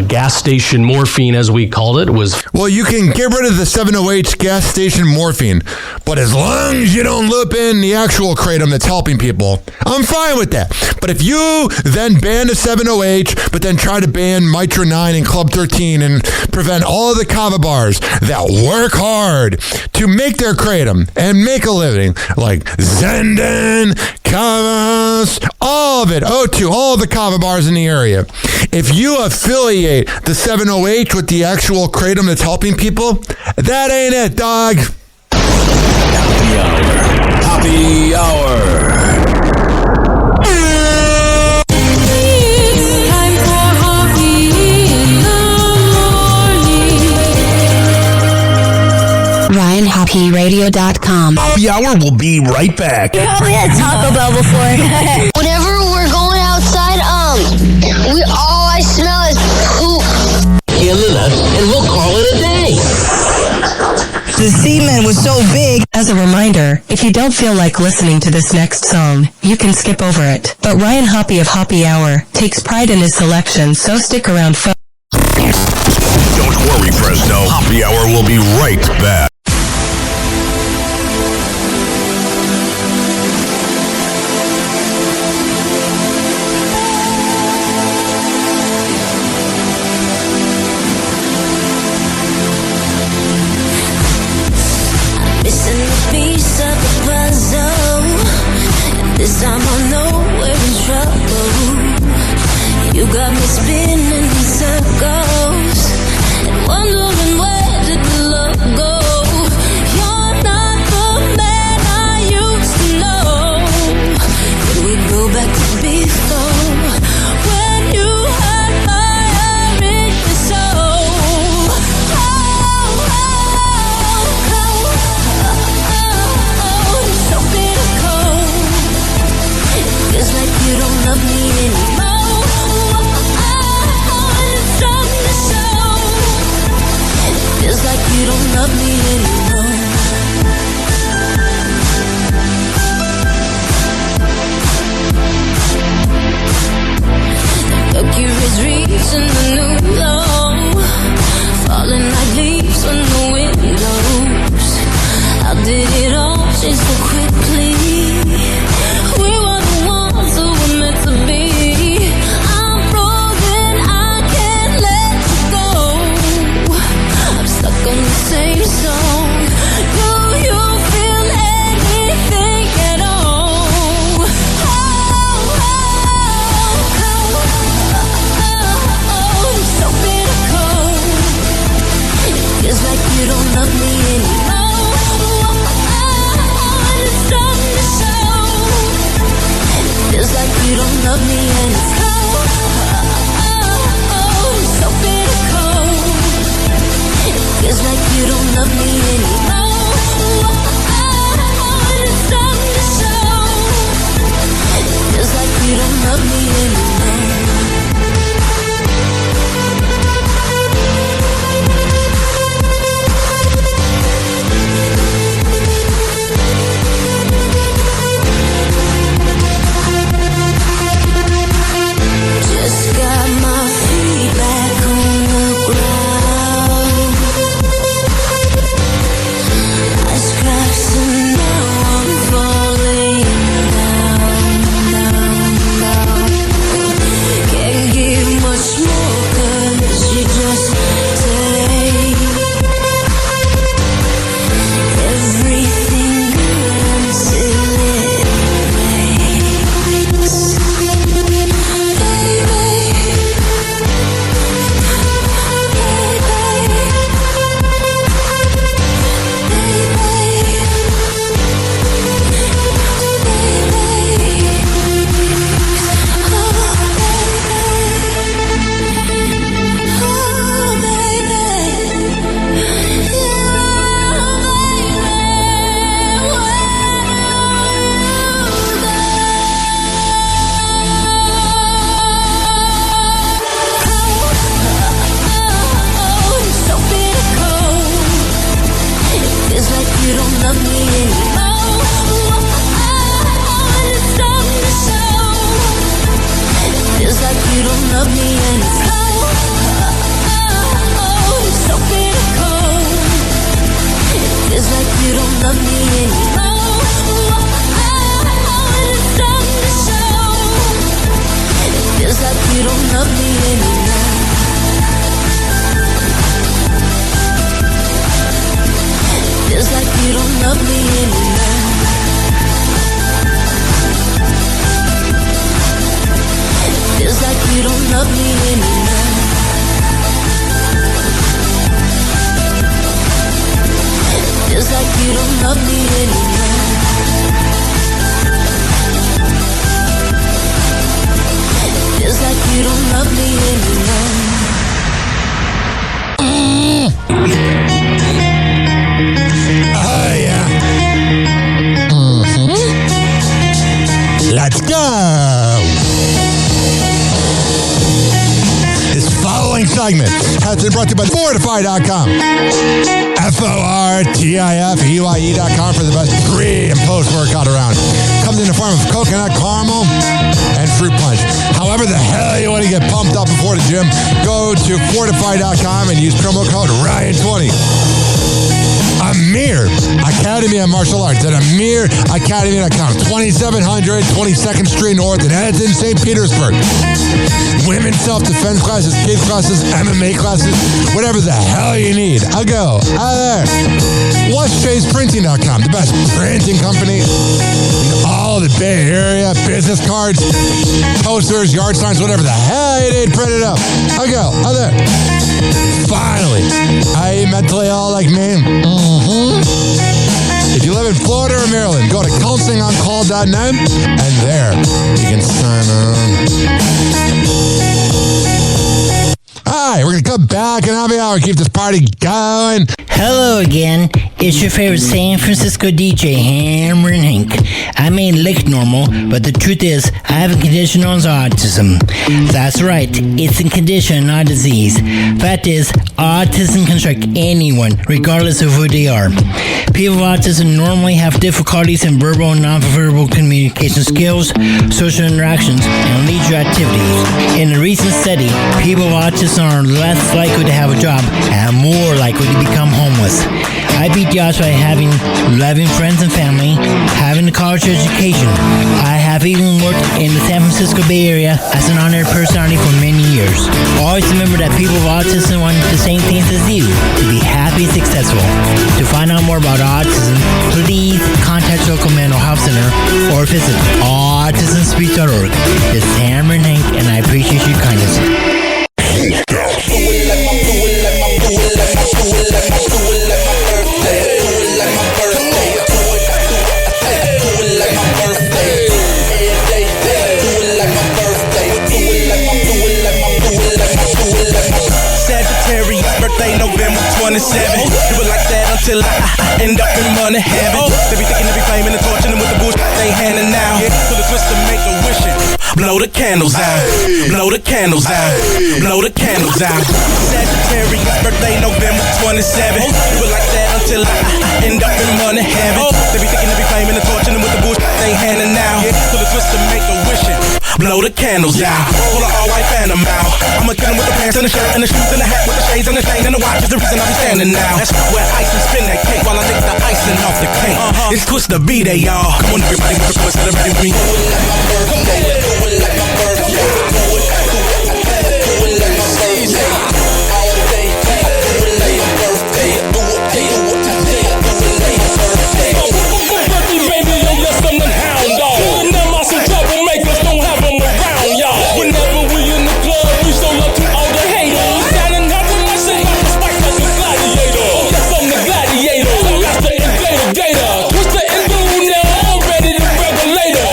Gas station morphine, as we called it, was... Well, you can get rid of the 7-OH gas station morphine, but as long as you don't loop in the actual kratom that's helping people, I'm fine with that. But if you then ban the 7-OH, but then try to ban Mitra 9 and Club 13 and prevent all of the kava bars that work hard to make their kratom and make a living, like Zenden, Kavas, all of it, O2, all of the kava bars in the area. If you affiliate the 7-OH with the actual kratom that's helping people, that ain't it, dog. Happy hour. RyanHoppyRadio.com. Happy hour will be right back. We had Taco Bell before. Whenever we're going outside, all I smell is poop. Killing us, and we'll call it a day. The semen was so big. As a reminder, if you don't feel like listening to this next song, you can skip over it. But Ryan Hoppe of Hoppy Hour takes pride in his selection, so stick around. Don't worry, Fresno. Happy hour will be right back. This time I know we're in trouble. You got me spinning in circles and wondering where did the love go. You're not the man I used to know. Could we go back to before when you had my every soul? So bitter cold. Feels like you don't love me anymore. It's something to show. It feels like you don't love me anymore. The Mercury's reaching the new low, falling like leaves on the windows. How did it all change so quickly? We were the ones who were meant to be. I'm frozen, I can't let you go. I'm stuck on the same song. Do you feel anything at all? So bitter cold. It feels like you don't love me anymore. It's something to show. Feels like you don't love me and it's cold. So bitter cold. It feels like you don't love me anymore. It's something to show. love me anymore. It's so critical. It feels like you don't love me anymore. It's starting to show. It feels like you don't love me anymore. Feels like you don't love me anymore. Feels like you don't love me anymore. Feels like you don't love me anymore. Feels like you don't love me anymore. Oh, yeah. Let's go. This following segment has been brought to you by Fortify.com. FORTIFUIE.com for the best pre and post workout around. Comes in the form of coconut caramel and fruit punch. However the hell you want to get pumped up before the gym, go to Fortify.com and use promo code Ryan20. Amir Academy of Martial Arts at AmirAcademy.com. 2700 22nd Street North in Edmonton, St. Petersburg. Women's self-defense classes, kids classes, MMA classes, whatever the hell you need. I'll go. Out there. WhatChasePrinting.com, the best printing company in all the Bay Area. Business cards, posters, yard signs, whatever the hell you need, print it up. I'll go. Out there. Finally, are you mentally ill like me? If you live in Florida or Maryland, go to counselingoncall.net and there you can sign on. All right, we're going to come back and have an hour, keep this party going. Hello again. It's your favorite San Francisco DJ, Hammer and Hank. I may look normal, but the truth is, I have a condition known as autism. That's right, it's a condition, not a disease. Fact is, autism can strike anyone, regardless of who they are. People with autism normally have difficulties in verbal and non-verbal communication skills, social interactions, and leisure activities. In a recent study, people with autism are less likely to have a job and more likely to become homeless. I beat the odds by having loving friends and family, having a college education. I have even worked in the San Francisco Bay Area as an honored personality for many years. Always remember that people with autism want the same things as you, to be happy and successful. To find out more about autism, please contact your local mental health center or visit autismspeech.org. This is Hammer and Hank, and I appreciate your kindness. Sagittarius, birthday November 27. Do it like that until I end up in money heaven. They be thinking they be claiming and torching them with the bullshit they handing out. So the twist to make a wishing. Blow the candles out. Blow the candles out. Blow the candles out. Sagittarius, birthday November 27. Do it like that until I end up in money heaven. They be thinking they be claiming and torching them with the bullshit they handing out. So the twist to make a wishing. Blow the candles out. Pull an all-white phantom out. I'ma kill him with the pants and the shirt and the shoes and the hat with the shades and the chain and the watch is the reason I be standing now. That's where ice and spin that cake while I take the icing off the cake. It's Twist the B-Day, y'all. Come on, everybody, with the celebrate with me. Do it like my birthday. Do it like my birthday. Do it like my birthday. All day. Do it like my birthday. Do it like my birthday. Birthday, baby, yo, yes, I'm the hound dog. Now my some troublemakers don't have them around, y'all. Whenever we in the club, we show love to all the haters. Standing out with my shit, spike like a gladiator. Oh, yes, I'm the gladiator. That's the invader, gator. What's the enduro now? I'm ready to regulator.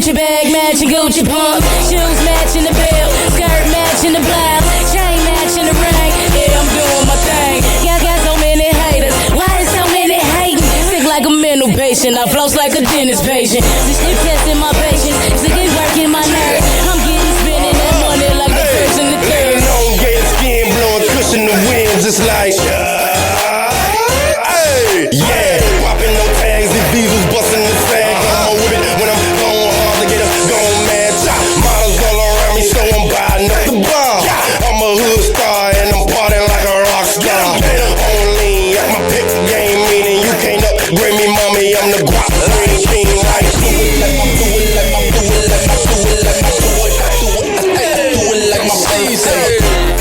Gucci bag matching Gucci pump, shoes matching the belt, skirt matching the blouse, chain matching the ring. Yeah, I'm doing my thing. Y'all got so many haters. Why is so many hating? Sick like a mental patient. I floss like a dentist patient. This shit testing my patience. Sick is working my nerves. I'm getting spending that money like the first and the third. Long gay skin blowing cushion the winds. It's like, hey, yeah. Popping no tags. These diesels busting the sag. I'm with it when I'm going hard to get a gone mad top. Models all around me, so I'm buying up the bar. I'm a hood star and I'm partying like a rock star. Only at my pick game, meaning you can't upgrade me, mommy. I'm the guap green king. Like, do it like my, do it like my, do it like my, do it like my, do it like my birthday.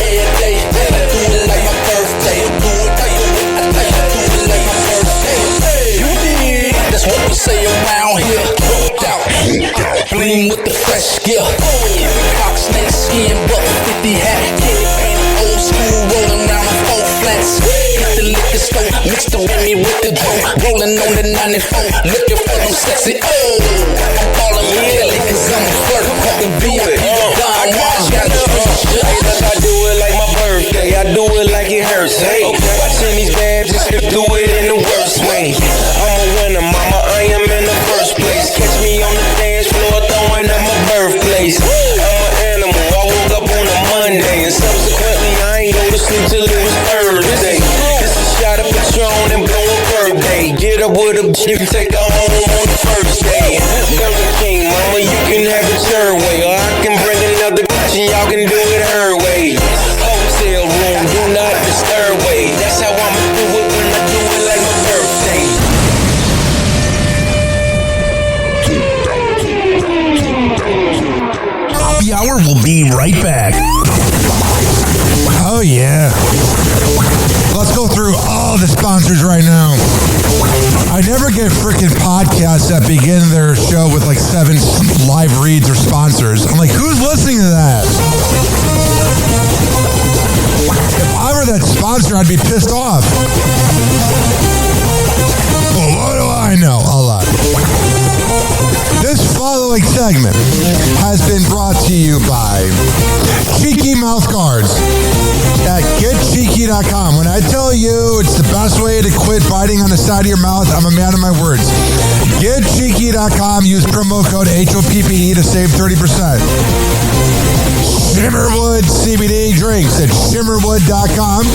Every day, do it like my birthday. Do it like my birthday. You did. That's what we say around here. Booked out, bling with the fresh gear. Cock snake skin, buck 50 hat, candy paint, old school, rolling around on 4 flats. Hit the liquor store, mixed the Remy with the dough, rolling on the 94, looking for them sexy. Oh, I'm calling me Kelly 'cause I'm a flirt. Fucking VIP, Don Juan, got the street. I do it like my birthday, I do it like it hurts. Hey, watching these bad bitches do it in the worst way. I'm a winner, mama, I am in the first place. Catch me on the dance floor, throwing up my birthplace. I'm an animal, I woke up on a Monday, and subsequently I ain't go to sleep till it was Thursday. This is a shot of Patron and blow a birthday. Get up with a bitch, take her home on the first day. Burger King, mama, you can have it your way, or I can bring another bitch and y'all can do it her way. Hotel room, do not disturb way. That's how I'ma do it when I do it like my birthday. Happy Hour will be right back. Oh, yeah. Let's go through all the sponsors right now. I never get freaking podcasts that begin their show with like 7 live reads or sponsors. I'm like, who's listening to that? If I were that sponsor, I'd be pissed off. Well, what do I know? A lot. This following segment has been brought to you by Cheeky Mouth Guards at getcheeky.com. When I tell you it's the best way to quit biting on the side of your mouth, I'm a man of my words. Getcheeky.com. Use promo code HOPPE to save 30%. Shimmerwood CBD drinks at shimmerwood.com.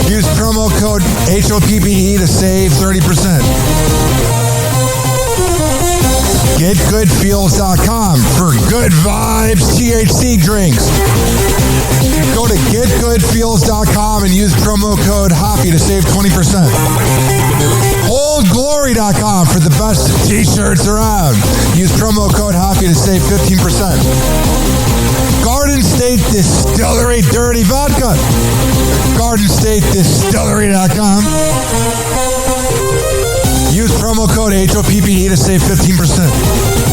Use promo code HOPPE to save 30%. GetGoodFeels.com for good vibes THC drinks. Go to GetGoodFeels.com and use promo code HOPPY to save 20%. OldGlory.com for the best t-shirts around. Use promo code HOPPY to save 15%. Garden State Distillery Dirty Vodka. GardenStateDistillery.com. Use promo code HOPPE to save 15%.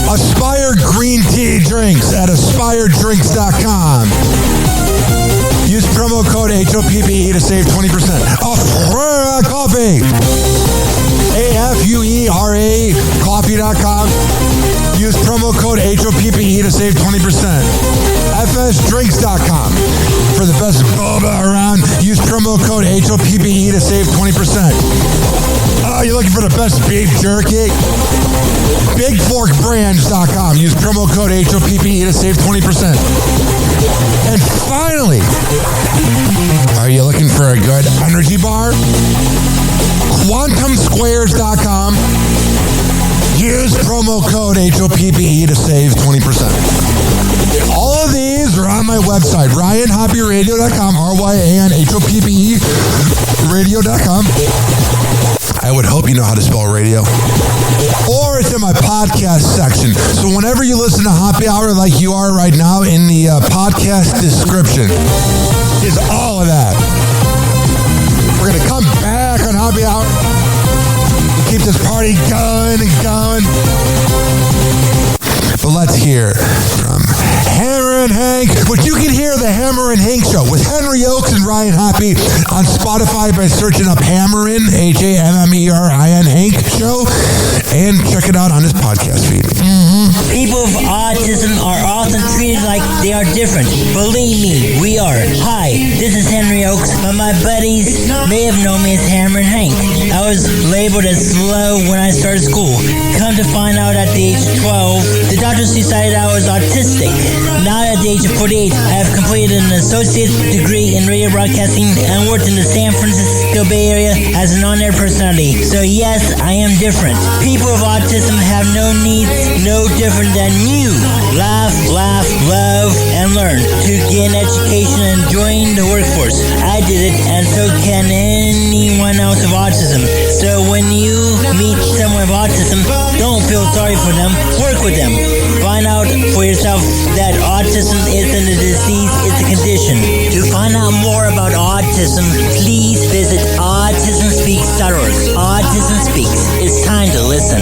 Aspire Green Tea Drinks at AspireDrinks.com. Use promo code HOPPE to save 20%. Afura Coffee. AFUERA Coffee.com. Use promo code HOPPE to save 20%. FSDrinks.com. For the best boba around, use promo code HOPPE to save 20%. Oh, you're looking for the best beef jerky? BigForkBrands.com. Use promo code HOPPE to save 20%. And finally, are you looking for a good energy bar? QuantumSquares.com. Use promo code HOPPE to save 20%. All of these are on my website, RyanHoppyRadio.com, RyanHoppe Radio.com. I would hope you know how to spell radio. Or it's in my podcast section. So whenever you listen to Happy Hour like you are right now, in the podcast description is all of that. We're going to come back on Happy Hour. Keep this party going and going. But let's hear from Hammer and Hank, which you can hear to the Hammer and Hank Show with Henry Oakes and Ryan Hoppe on Spotify by searching up Hammerin, Hammerin Hank Show, and check it out on his podcast feed. People with autism are often treated like they are different. Believe me, we are. Hi, this is Henry Oakes, but my buddies may have known me as Hammer and Hank. I was labeled as slow when I started school. Come to find out at the age of 12, the doctors decided I was autistic. Now at the age of 48, I have completed an associate's degree in radio broadcasting and worked in the San Francisco Bay Area as an on-air personality. So yes, I am different. People with autism have no needs, no different than you. Laugh, love, and learn to get an education and join the workforce. I did it, and so can anyone else with autism. So when you meet someone with autism, don't feel sorry for them. Work with them. Find out for yourself that autism isn't a disease, it's a condition. To find out more about autism, please visit autismspeaks.org. Autism Speaks. It's time to listen.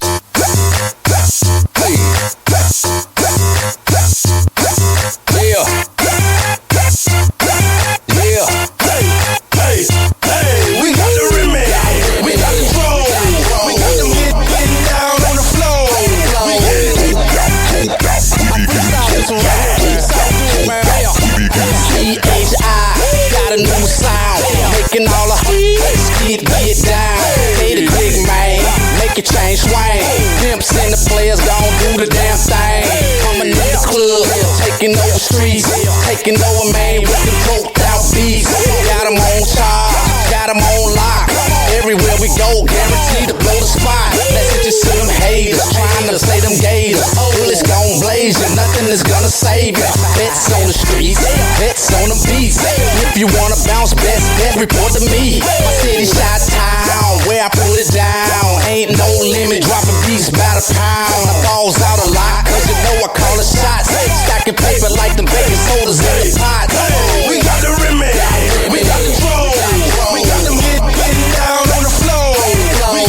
All the get down, hit a big man, make it change swing. Pimps and the players gon' do the damn thing. Coming in the club, taking over streets, taking over man with the broke out beats. Got 'em on charge, got 'em on lock. Everywhere we go, guaranteed to blow the spot. Let's hit you to them haters, trying to play them gators. Bullets gon' blaze you, nothing is gonna save you. Bets on the streets, bets on the beats. If you wanna bounce, best report to me. My city shot town, where I put it down. Ain't no limit, dropping beats by the pound. I balls out a lot, cause you know I call it shots. Stacking paper like them baking sodas in the pot. We got the remedy, we got the flow. We got them getting down on the floor. We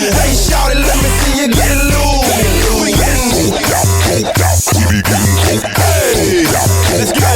Hey, shout it, let me see you get loose. Let's go.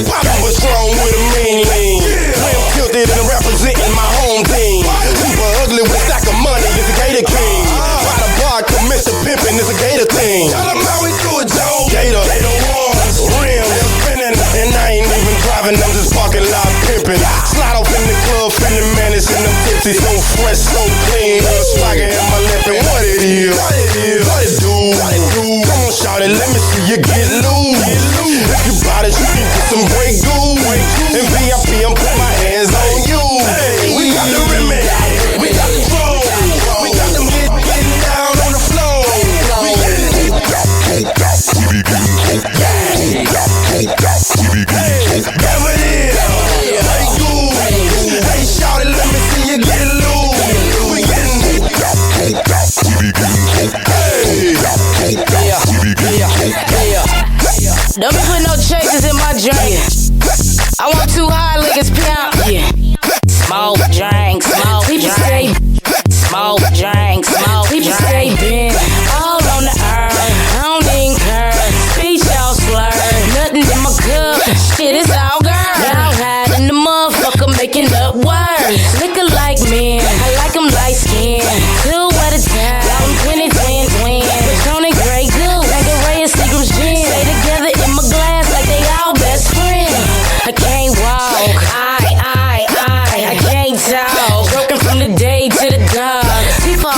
Poppin' was strong with a mean lean. Slim tilted and representing my home team. Super ugly with a stack of money, it's a Gator King. By the bar, commission pimpin', it's a Gator thing. Tell them how we do it, Joe. Gator ones, rims, spinning, and I ain't even driving, I'm just parking lot pimpin'. Slide off in the club, feeling managed in them tipsy, so fresh, so clean. Swagger in my lip, and what it is, what it do. Come on, shout it, let me see you get loose. If you bought it, you can get some great goo. In VIP, I'm putting my hands on you. We got the remedy, we got the flow. We got them getting down on the floor. Hey, shout it, let me see you get loose. We getting Don't be putting no chasers in my drink. I want 2 high niggas pimp. Yeah. Smoke, drink, smoke, people stay. Smoke, drink, smoke, people stay bent. All on the earth, I don't even care. Speech all slur, nothing in my cup. Shit is all girl. Now hiding the motherfucker making up words. Looking like men, I like them light skin. 2 at a time, I'm 20, twin. Patron and Grey Goose, Tanqueray and Seagram's gin. Stay together in my glass like they all best friends. I can't walk, I can't talk. Broken from the day to the dark. People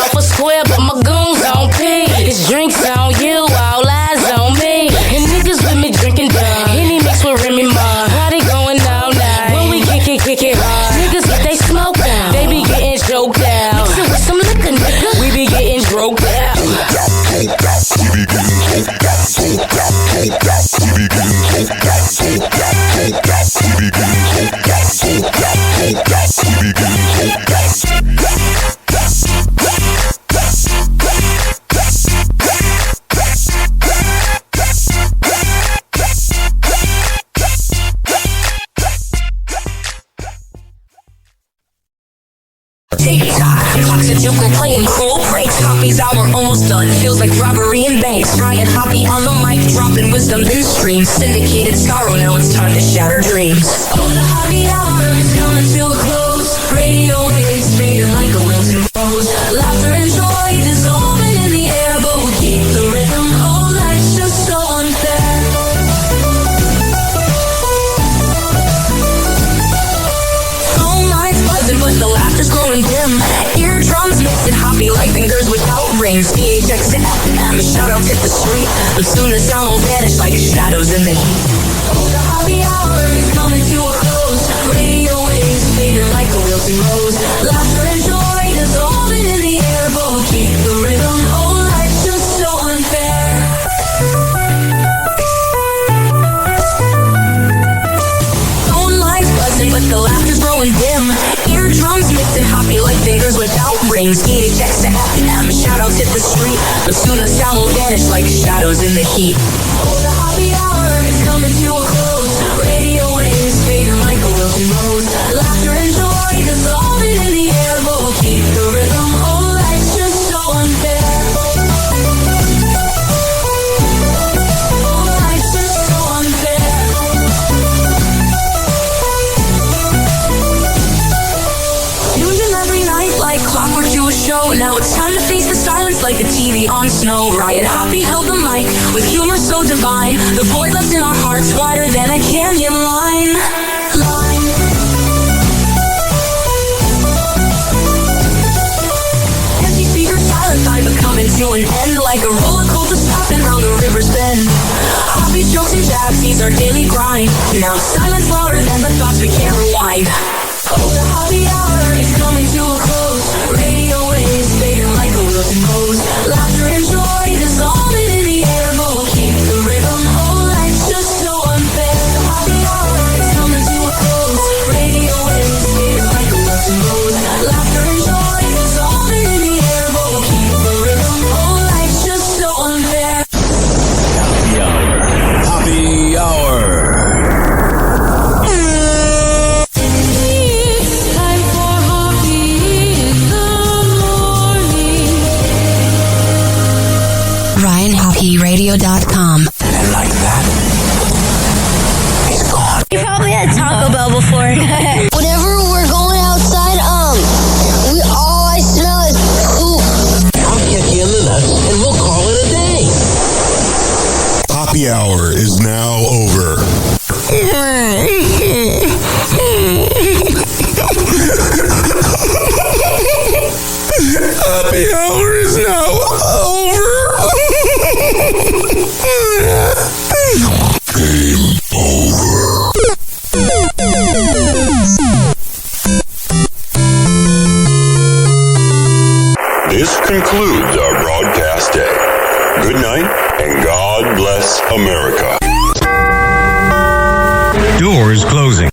TikTok. Oxygen playing cool breaks. Hoppy's hour almost done. Feels like robbery in banks. Ryan Hoppe on the mic, dropping wisdom in streams. Syndicated sorrow, now it's time to shatter dreams. Oh, the Hoppe hour is coming to a close. Radio waves fading like a wilted rose. Laughter and joy dissolving in the air, but we'll keep the rhythm. Oh, life's just so unfair. Phone lines buzzing, but the laughter's growing dim. Eardrums mixing Hoppe like fingers without rings. PHX to FM, shout-outs hit the street, but soon the sound will vanish like shadows in the heat. Oh, the Hoppe hour is coming to a close. Radio waves fading like a wilted rose. Laughter and joy dissolving in the air, but we'll keep the rhythm. Oh, life's just so unfair. Phone lines buzzing, but the laughter's growing dim. Eardrums mixing Hoppe like fingers without rings. PHX to FM, shout-outs hit the street, but soon the sound will vanish like shadows in the heat. Oh, the Hoppe hour is coming to a close. Radio waves fading like a wilted rose. Laughter and joy dissolving in the air, but we'll keep the rhythm. Oh, life's just so unfair. Oh, life's just so unfair. Tuned in every night like clockwork to a show. Now it's time to face the silence like the TV on snow. Ryan Hoppe held the mic with humor so divine. The void left in our hearts wider than a canyon line. Empty speakers, silent time, but coming to an end like a roller coaster stopping round the river's bend. Hoppe's jokes and jabs, these are daily grind. Now silence louder than the thoughts we can't rewind. Oh, the Hoppe hour is coming to a close. Radio waves fading like a wilted rose. Laughter and joy dissolving in the air, but we'll keep the rhythm. Oh, life's just so unfair. The Hoppe hour is coming to a close. Radio waves fading like a wilted rose. Laughter and joy dissolving in the air, but we'll keep the rhythm. Oh, life's just so unfair. Hoppe Hour. RyanHoppeRadio.com. And like that, he's gone. You probably had Taco Bell before. Whenever we're going outside, all I smell is poop. I'll kick you in the nuts and we'll call it a day. Hoppe Hour is now over. Hoppe Hour is now over. Game over. This concludes our broadcast day. Good night and God bless America. Doors closing.